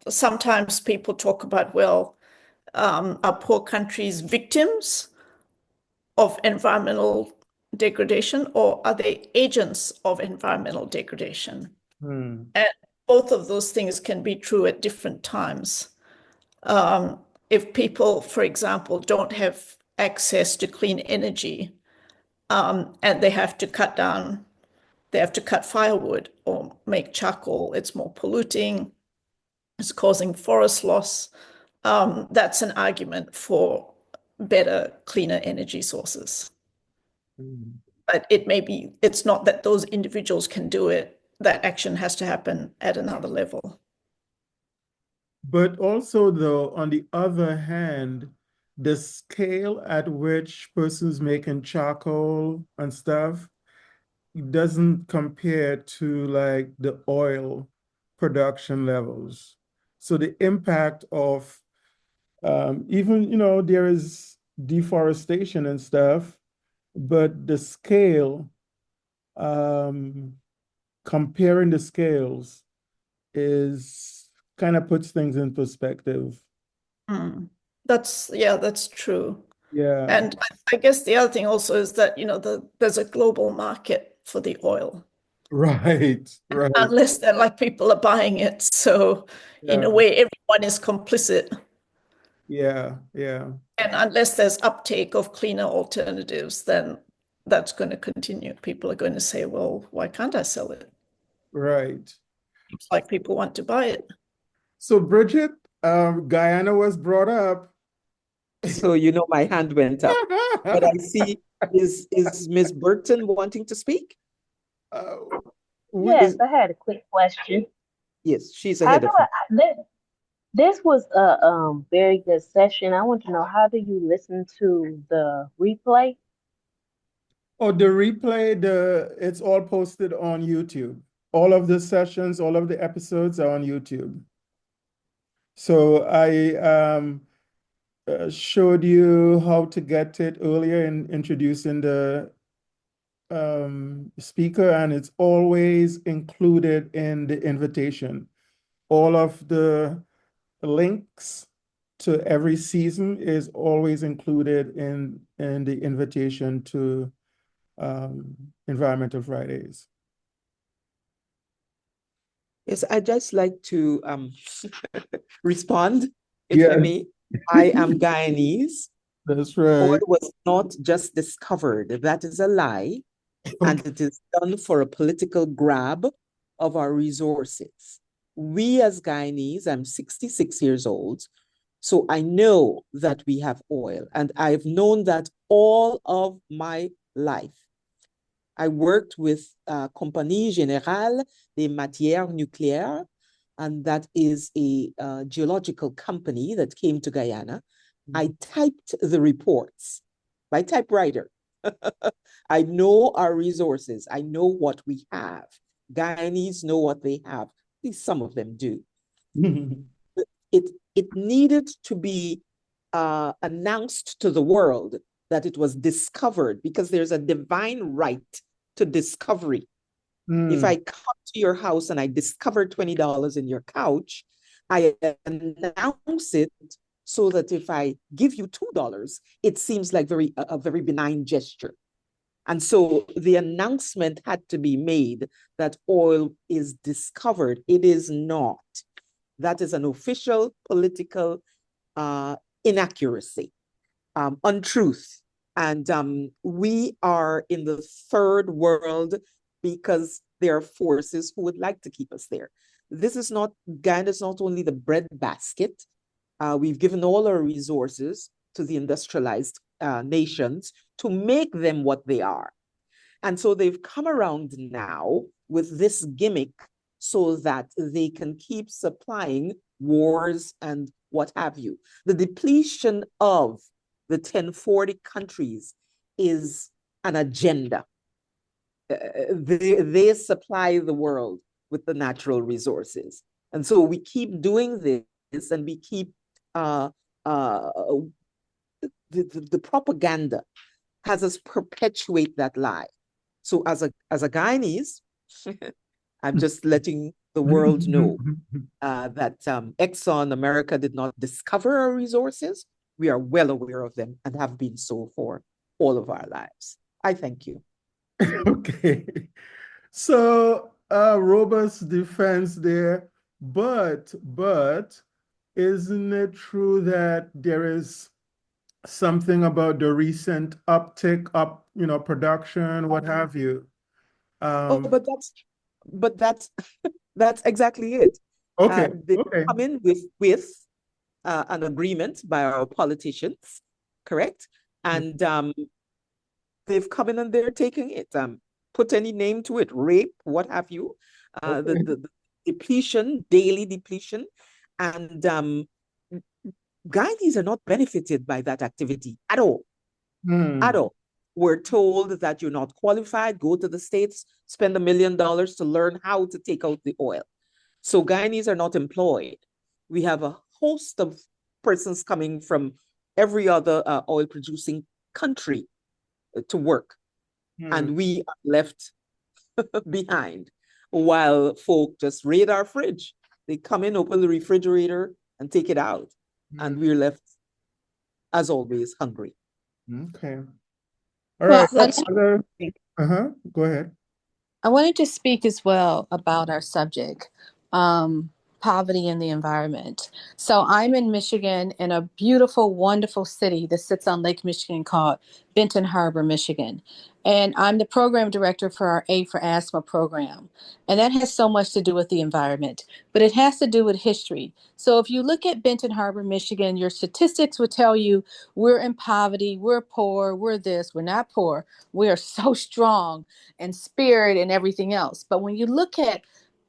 Sometimes people talk about, well, are poor countries victims of environmental degradation, or are they agents of environmental degradation? Hmm. And both of those things can be true at different times. If people, for example, don't have access to clean energy, and they have to cut firewood or make charcoal, it's more polluting, it's causing forest loss. That's an argument for better, cleaner energy sources. Hmm. But it's not that those individuals can do it. That action has to happen at another level. But also, though, on the other hand, the scale at which persons making charcoal and stuff doesn't compare to like the oil production levels. So the impact of even, there is deforestation and stuff, but the scale, um, comparing the scales is kind of puts things in perspective. Mm. That's true. Yeah. And I guess the other thing also is that, there's a global market for the oil, Right. Right. unless they're like people are buying it. So in a Yeah. way, everyone is complicit. Yeah. Yeah. And unless there's uptake of cleaner alternatives, then that's going to continue. People are going to say, well, why can't I sell it? Right. It's like people want to buy it. So Bridget, Guyana was brought up. So my hand went up. But I see, is Ms. Burton wanting to speak? Uh, Yes, Is I had a quick question. yes, she's How ahead do of I, me. this was a very good session. I want to know, how do you listen to the replay? oh, the replay, it's all posted on YouTube. All of the sessions, all of the episodes are on YouTube. So I showed you how to get it earlier in introducing the speaker, and it's always included in the invitation. All of the links to every season is always included in the invitation to Environmental Fridays. Yes, I'd just like to respond, if I Yes, may. I am Guyanese. that's Oil right. was not just discovered. That is a lie. And Okay. it is done for a political grab of our resources. We as Guyanese, I'm 66 years old, so I know that we have oil, and I've known that all of my life. I worked with Compagnie Générale des Matières Nucléaires, and that is a geological company that came to Guyana. I typed the reports by typewriter. I know our resources. I know what we have. Guyanese know what they have. At least some of them do. It needed to be announced to the world that it was discovered, because there's a divine right to discovery. If I come to your house and I discover $20 in your couch, I announce it so that if I give you $2, it seems like a very benign gesture. And so the announcement had to be made that oil is discovered. It is not. That is an official political inaccuracy, untruth. And we are in the third world because there are forces who would like to keep us there. Guyana is not only the breadbasket. We've given all our resources to the industrialized nations to make them what they are. And so they've come around now with this gimmick so that they can keep supplying wars and what have you. The depletion of the 1040 countries is an agenda. They supply the world with the natural resources. And so we keep doing this, and we keep the propaganda has us perpetuate that lie. So as a Guyanese, I'm just letting the world know that Exxon America did not discover our resources. We are well aware of them and have been so for all of our lives. I thank you. Okay. So robust defense there, but isn't it true that there is something about the recent uptick up, production, what have you? Oh, but that's exactly it. Okay. They Okay. come in with an agreement by our politicians, correct? And they've come in and they're taking it. Put any name to it, rape, what have you. Okay. The depletion, daily depletion, and Guyanese are not benefited by that activity at all. At all. We're told that you're not qualified, go to the States, spend $1 million to learn how to take out the oil. So Guyanese are not employed. We have a host of persons coming from every other oil producing country to work. And we are left behind while folk just raid our fridge. They come in, open the refrigerator, and take it out. And we're left, as always, hungry. Okay. All right. Well, Go ahead. I wanted to speak as well about our subject, poverty and the environment. So I'm in Michigan, in a beautiful, wonderful city that sits on Lake Michigan called Benton Harbor, Michigan. And I'm the program director for our Aid for Asthma program. And that has so much to do with the environment, but it has to do with history. So if you look at Benton Harbor, Michigan, your statistics would tell you we're in poverty, we're poor, we're this, we're not poor. We are so strong and spirit and everything else. But when you look at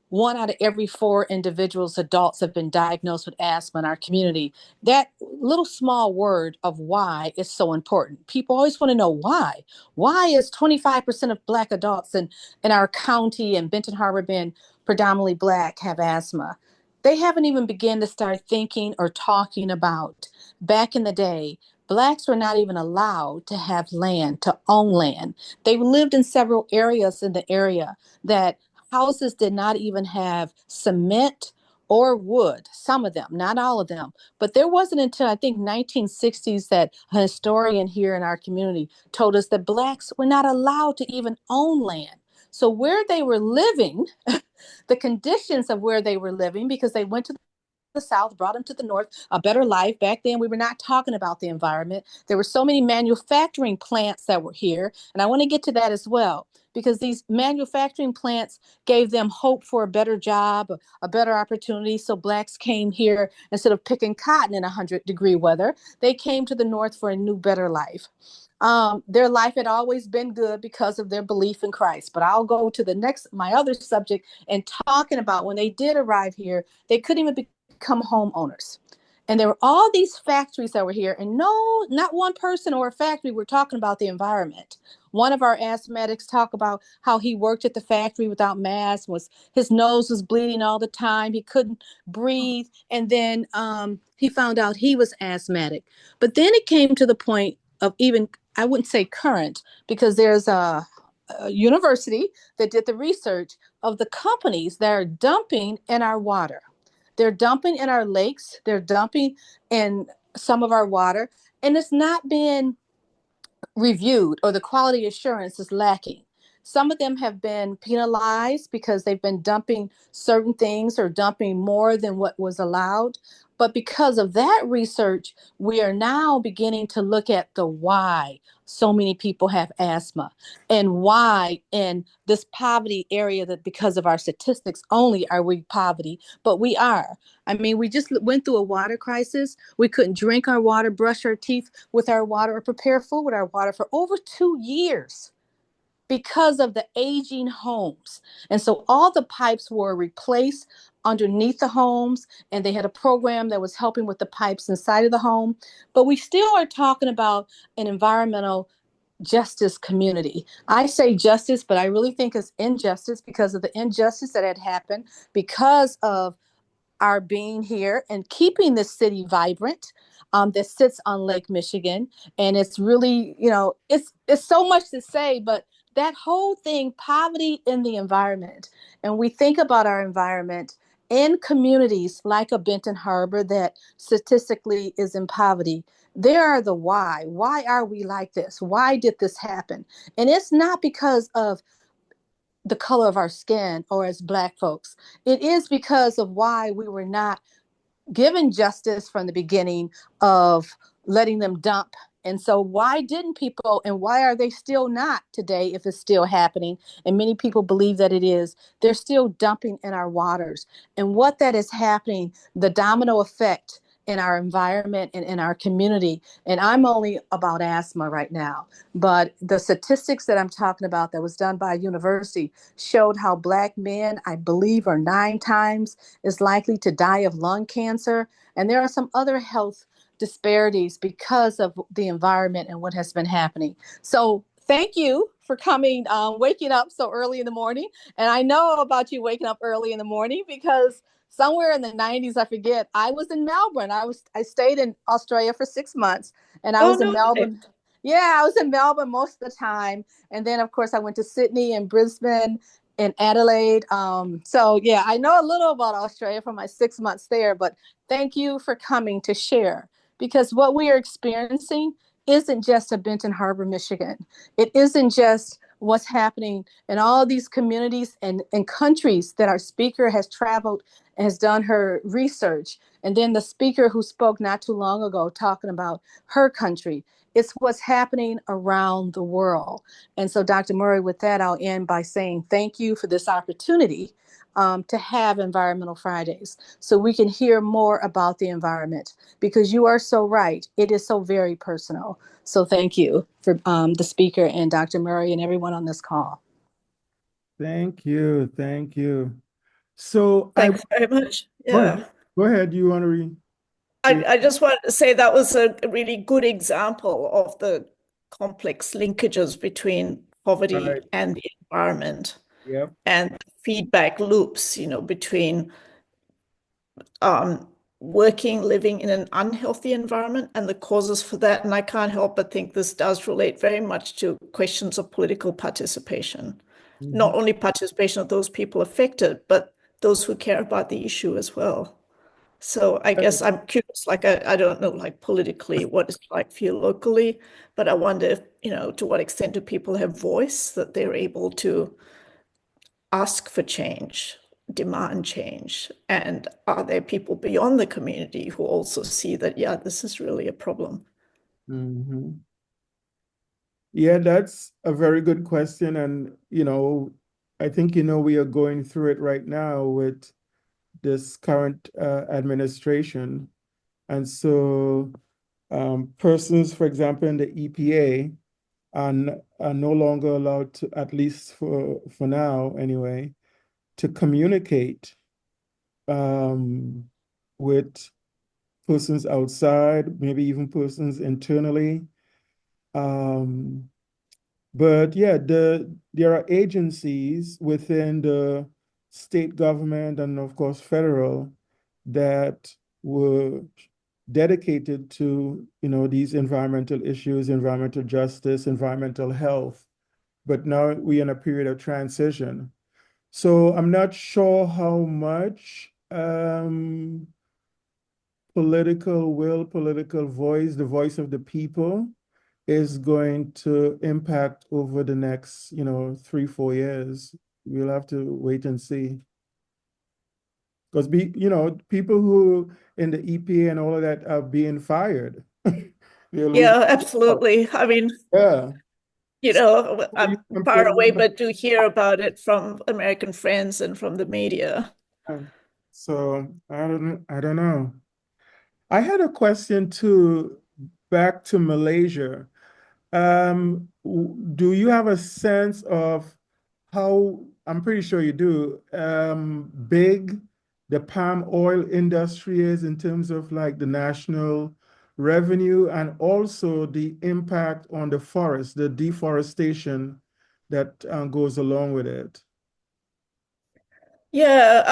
1 out of every 4 individuals, adults, have been diagnosed with asthma in our community, that little small word of why is so important. People always want to know why. Why is 25% of Black adults in our county and Benton Harbor being predominantly Black have asthma? They haven't even begun to start thinking or talking about back in the day, Blacks were not even allowed to have land, to own land. They lived in several areas in the area that houses did not even have cement or wood, some of them, not all of them. But there wasn't until I think 1960s that a historian here in our community told us that Blacks were not allowed to even own land. So where they were living, the conditions of where they were living, because they went to the South, brought them to the North, a better life. Back then, we were not talking about the environment. There were so many manufacturing plants that were here. And I want to get to that as well, because these manufacturing plants gave them hope for a better job, a better opportunity. So Blacks came here instead of picking cotton in 100-degree weather. They came to the North for a new, better life. Their life had always been good because of their belief in Christ. But I'll go to my other subject, and talking about when they did arrive here, they couldn't even become homeowners. And there were all these factories that were here, and no, not one person or a factory were talking about the environment. One of our asthmatics talked about how he worked at the factory without masks, his nose was bleeding all the time, he couldn't breathe, and then he found out he was asthmatic. But then it came to the point of, even, I wouldn't say current, because there's a university that did the research of the companies that are dumping in our water. They're dumping in our lakes. They're dumping in some of our water, and it's not being reviewed, or the quality assurance is lacking. Some of them have been penalized because they've been dumping certain things or dumping more than what was allowed. But because of that research, we are now beginning to look at the why so many people have asthma, and why in this poverty area, that because of our statistics only are we poverty, but we are. I mean, we just went through a water crisis. We couldn't drink our water, brush our teeth with our water, or prepare food with our water for over 2 years because of the aging homes. And so all the pipes were replaced. underneath the homes, and they had a program that was helping with the pipes inside of the home. But we still are talking about an environmental justice community. I say justice, but I really think it's injustice because of the injustice that had happened because of our being here and keeping this city vibrant, that sits on Lake Michigan. And it's really, it's so much to say, but that whole thing, poverty in the environment, and we think about our environment in communities like a Benton Harbor that statistically is in poverty. There are the why. Why are we like this? Why did this happen? And it's not because of the color of our skin or as Black folks. It is because of why we were not given justice from the beginning of letting them dump. And so why didn't people, and why are they still not today if it's still happening? And many people believe that it is. They're still dumping in our waters. And what that is happening, the domino effect in our environment and in our community. And I'm only about asthma right now, but the statistics that I'm talking about that was done by a university showed how Black men, I believe, are 9 times is likely to die of lung cancer. And there are some other health disparities because of the environment and what has been happening. So thank you for coming, waking up so early in the morning. And I know about you waking up early in the morning because somewhere in the 90s, I forget, I was in Melbourne. I stayed in Australia for 6 months, and I Oh, was in no. Melbourne. Yeah, I was in Melbourne most of the time. And then, of course, I went to Sydney and Brisbane in Adelaide. So yeah, I know a little about Australia from my 6 months there, but thank you for coming to share, because what we are experiencing isn't just a Benton Harbor, Michigan. It isn't just what's happening in all these communities and countries that our speaker has traveled and has done her research. And then the speaker who spoke not too long ago talking about her country. It's what's happening around the world. And so, Dr. Murray, with that, I'll end by saying thank you for this opportunity to have Environmental Fridays so we can hear more about the environment, because you are so right. It is so very personal. So thank you for the speaker and Dr. Murray and everyone on this call. Thank you. Thank you. So Thanks very much. go Yeah. ahead. Go ahead. You want to read? I just wanted to say that was a really good example of the complex linkages between poverty Right. and the environment Yep. and feedback loops, between living in an unhealthy environment and the causes for that. And I can't help but think this does relate very much to questions of political participation, not only participation of those people affected, but those who care about the issue as well. So I guess I'm curious, like I don't know, like politically, what it's like for you locally, but I wonder if, to what extent do people have voice that they're able to ask for change, demand change? And are there people beyond the community who also see that, yeah, this is really a problem? Mm-hmm. Yeah, that's a very good question. And, I think, we are going through it right now with this current administration. And so persons, for example, in the EPA are no longer allowed to, at least for now anyway, to communicate with persons outside, maybe even persons internally. But yeah, there are agencies within the state government and of course federal that were dedicated to, these environmental issues, environmental justice, environmental health. But now we're in a period of transition. So I'm not sure how much political will, political voice, the voice of the people is going to impact over the next, 3, 4 years. We'll have to wait and see. Because people who in the EPA and all of that are being fired. They're losing Yeah, jobs. absolutely. I mean, Yeah. I'm You compare far away, that. but do hear about it from American friends and from the media. So I don't know. I had a question too, back to Malaysia. Do you have a sense of how, I'm pretty sure you do, big the palm oil industry is in terms of like the national revenue and also the impact on the forest, the deforestation that goes along with it? Yeah,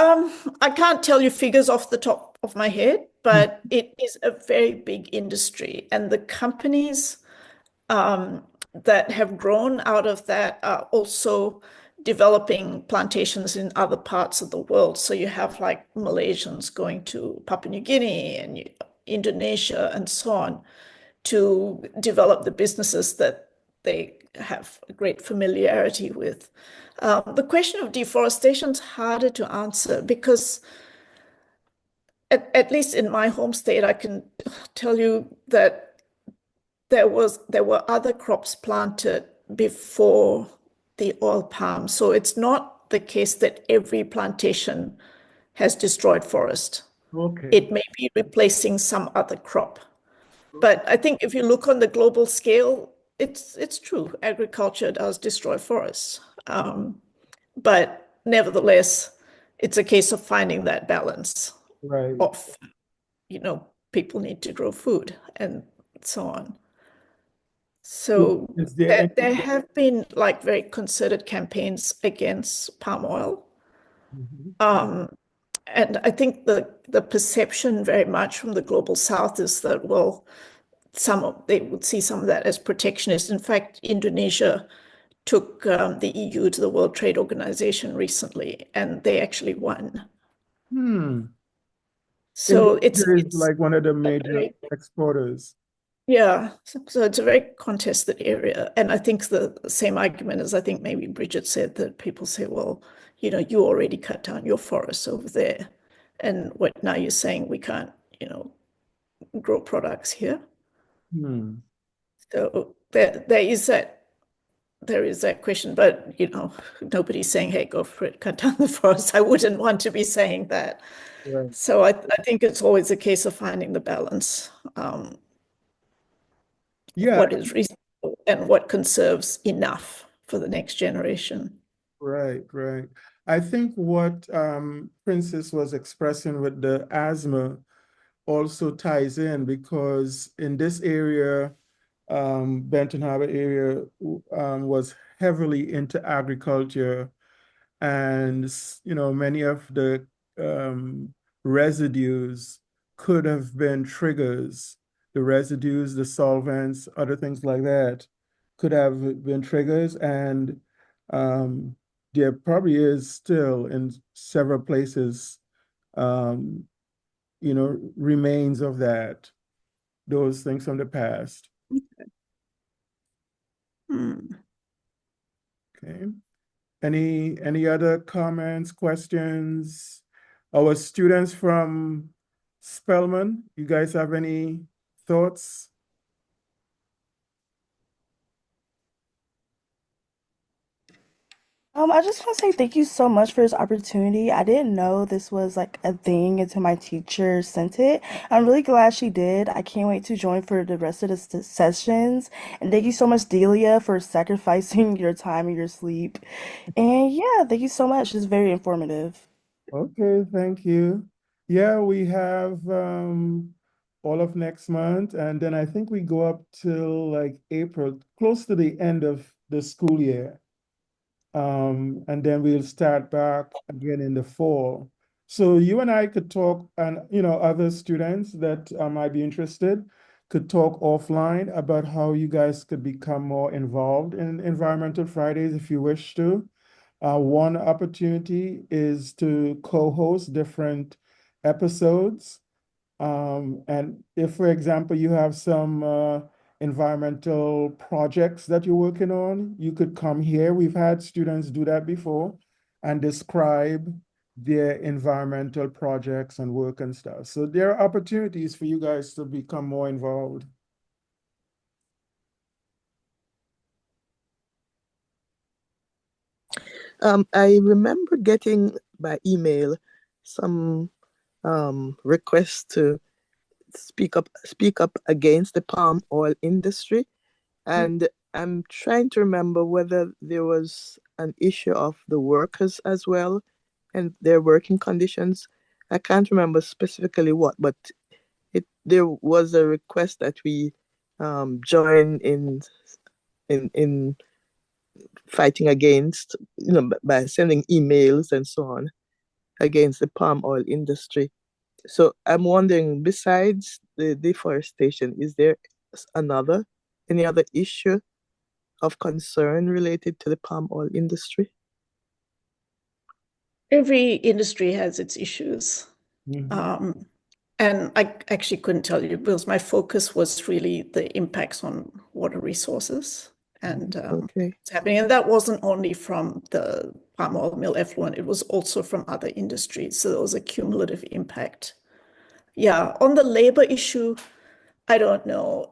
I can't tell you figures off the top of my head, but it is a very big industry, and the companies that have grown out of that are also developing plantations in other parts of the world. So you have like Malaysians going to Papua New Guinea and Indonesia and so on to develop the businesses that they have a great familiarity with. The question of deforestation is harder to answer because, at least in my home state, I can tell you that there were other crops planted before the oil palm. So it's not the case that every plantation has destroyed forest. Okay. It may be replacing some other crop. But I think if you look on the global scale, it's true. Agriculture does destroy forests. But nevertheless, it's a case of finding that balance Right. of, people need to grow food and so on. So Is there any? there have been like very concerted campaigns against palm oil. Mhm. And I think the perception very much from the global south is that, well, they would see some of that as protectionist. In fact, Indonesia took the EU to the World Trade Organization recently, and they actually won. So Indonesia is it's like one of the a major very, exporters. yeah. So it's a very contested area, and I think the same argument as I think maybe Bridget said, that people say, well, you already cut down your forests over there, and what now you're saying we can't, grow products here. Hmm. So there is that question, but nobody's saying, hey, go for it, cut down the forest. I wouldn't want to be saying that. Right. So I think it's always a case of finding the balance, Yeah, what is reasonable and what conserves enough for the next generation. right, right. I think what Princess was expressing with the asthma also ties in because in this area, Benton Harbor area was heavily into agriculture, and many of the um, residues could have been triggers. The residues, the solvents, other things like that could have been triggers, and um, there probably is still in several places, um, remains of those things from the past. Hmm. Okay. Any other comments, questions? Our students from Spelman, you guys have any thoughts? I just want to say thank you so much for this opportunity. I didn't know this was like a thing until my teacher sent it. I'm really glad she did. I can't wait to join for the rest of the sessions. And thank you so much, Delia, for sacrificing your time and your sleep. And yeah, thank you so much. It's very informative. Okay, thank you. Yeah, we have all of next month, and then I think we go up till like April, close to the end of the school year. And then we'll start back again in the fall. So you and I could talk, and other students that might be interested could talk offline about how you guys could become more involved in Environmental Fridays if you wish to. One opportunity is to co-host different episodes. And if, for example, you have some environmental projects that you're working on, you could come here. We've had students do that before and describe their environmental projects and work and stuff. So there are opportunities for you guys to become more involved. I remember getting by email some requests to speak up against the palm oil industry, and I'm trying to remember whether there was an issue of the workers as well and their working conditions. I can't remember specifically what, but there was a request that we join in fighting against, by sending emails and so on against the palm oil industry. So I'm wondering, besides the deforestation, is there any other issue of concern related to the palm oil industry? Every industry has its issues. Mm-hmm. And I actually couldn't tell you because my focus was really the impacts on water resources and Okay. what's happening. And that wasn't only from the palm oil mill effluent, it was also from other industries. So there was a cumulative impact. Yeah, on the labor issue, I don't know.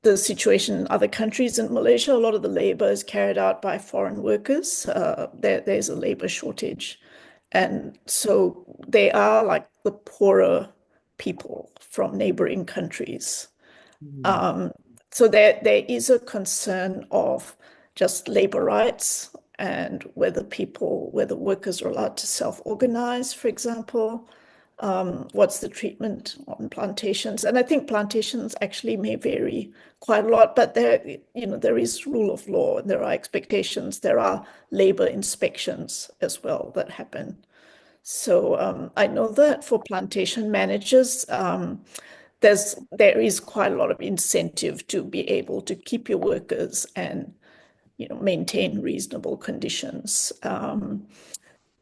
The situation in other countries. In Malaysia, a lot of the labor is carried out by foreign workers. There's a labor shortage. And so they are like the poorer people from neighboring countries. So there is a concern of just labor rights and whether workers are allowed to self-organize, for example. What's the treatment on plantations? And I think plantations actually may vary quite a lot, but there is rule of law and there are expectations. There are labor inspections as well that happen. So I know that for plantation managers, there is quite a lot of incentive to be able to keep your workers and maintain reasonable conditions.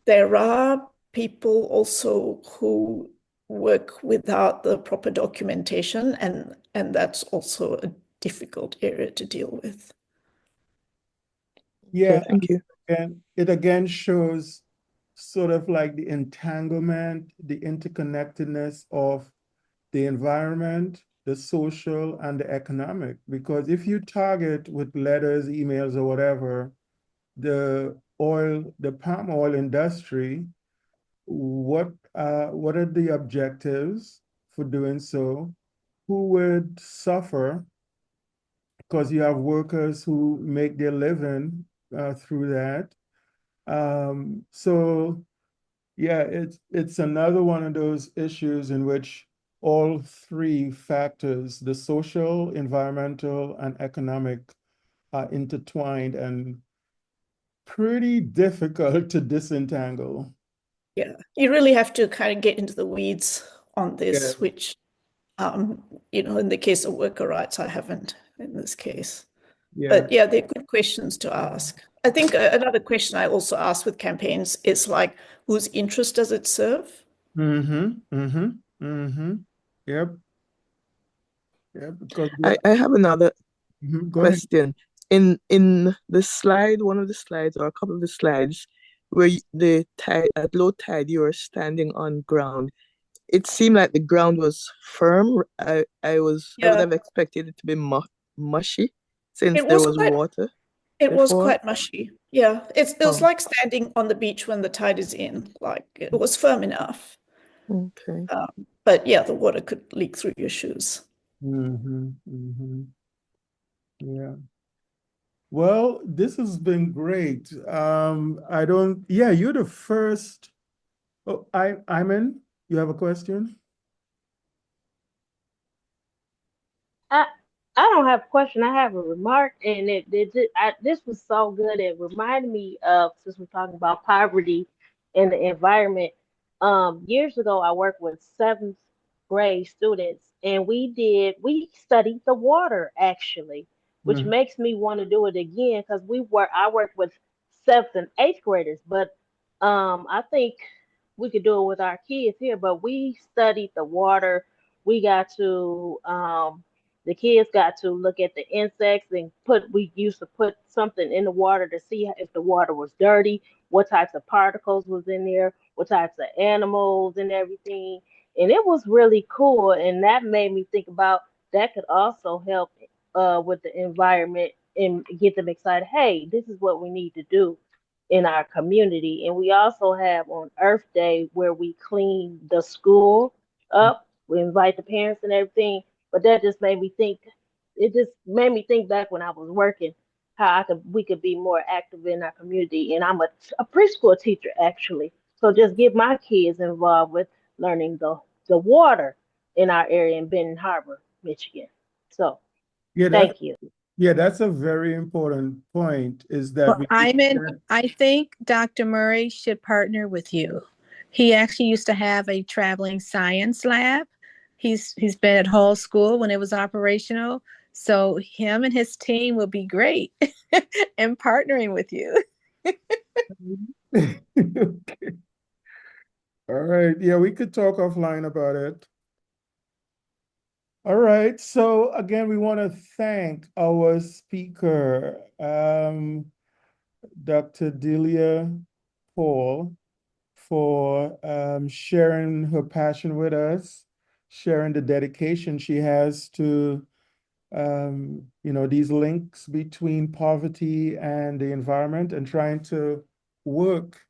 There are people also who work without the proper documentation, and that's also a difficult area to deal with. Yeah, Okay, thank you. and it again shows sort of like the entanglement, the interconnectedness of the environment, the social, and the economic. Because if you target with letters, emails, or whatever, the palm oil industry, what are the objectives for doing so? Who would suffer? Because you have workers who make their living through that. So yeah, it's another one of those issues in which all three factors, the social, environmental, and economic, are intertwined and pretty difficult to disentangle. Yeah, you really have to kind of get into the weeds on Yeah, this, which, in the case of worker rights, I haven't in this case. yeah. But yeah, they're good questions to ask. I think another question I also ask with campaigns is like, whose interest does it serve? Mm-hmm. Mm-hmm. Mm-hmm. Yep. Yep. Because I have another go ahead. question. In the slide, one of the slides or a couple of the slides, where the tide at low tide you were standing on ground, it seemed like the ground was firm. I would Yeah, have expected it to be mushy since it there was was quite water it was before. quite mushy. Yeah, it was Oh, like standing on the beach when the tide is in. Like it was firm enough. okay. But yeah, the water could leak through your shoes. Mm-hmm. Mm-hmm. Yeah. Well, this has been great. Yeah, you're the first. Oh, Iman, you have a question? I I don't have a question. I have a remark, and this was so good. It reminded me of, since we're talking about poverty and the environment. Years ago, I worked with seventh grade students, and we studied the water actually, which Mhm. makes me want to do it again because I worked with seventh and eighth graders, but I think we could do it with our kids here. But we studied the water. We got to the kids got to look at the insects and we used to put something in the water to see if the water was dirty, what types of particles was in there, what types of animals and everything. And it was really cool. And that made me think about that could also help with the environment and get them excited. Hey, this is what we need to do in our community. And we also have on Earth Day where we clean the school up. We invite the parents and everything. But that just made me think. It just made me think back when I was working, how we could be more active in our community. And I'm a preschool teacher actually, So just get my kids involved with learning the water in our area in Benton Harbor, Michigan. So Yeah, thank you. that's a very important point, is that Well, we I think Dr. Murray should partner with you. He actually used to have a traveling science lab. He's been at Hall School when it was operational. So him and his team will be great in partnering with you. Okay. All right. Yeah, we could talk offline about it. All right. So again, we want to thank our speaker, Dr. Delia Paul, for sharing her passion with us, sharing the dedication she has to these links between poverty and the environment, and trying to work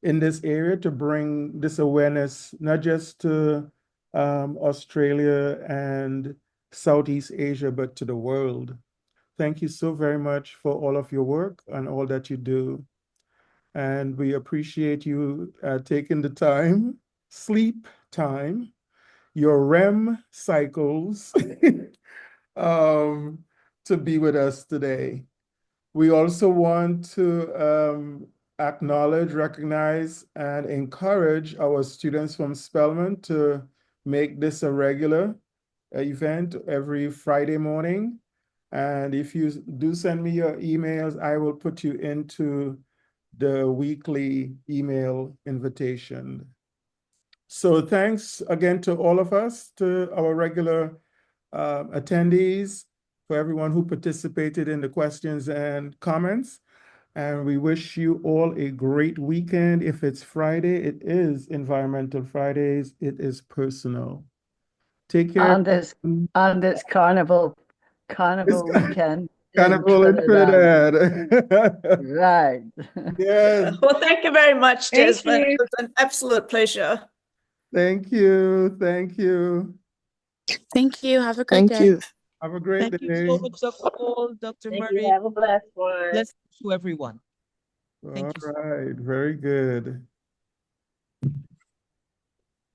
in this area to bring this awareness, not just to Australia and Southeast Asia, but to the world. Thank you so very much for all of your work and all that you do. And we appreciate you taking the time, sleep time, your REM cycles, um, to be with us today. We also want to acknowledge, recognize, and encourage our students from Spelman to make this a regular event every Friday morning. And if you do send me your emails, I will put you into the weekly email invitation. So thanks again to all of us, to our regular attendees, for everyone who participated in the questions and comments. And we wish you all a great weekend. If it's Friday, it is Environmental Fridays. It is personal. Take care. And it's carnival weekend in Carnival in Trinidad. Trinidad. Right. Yes. Well, thank you very much, Thank Desmond. you. It was an absolute pleasure. Thank you. Thank you. Thank you. Have a great Thank day. you. Have a great Thank you day. so much, Dr. Paul, Dr. Thank you. Murray. Have a blessed one. Blessings to everyone. All Thank you. right. Very good.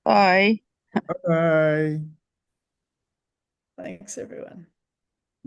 Bye. Bye. Thanks, everyone.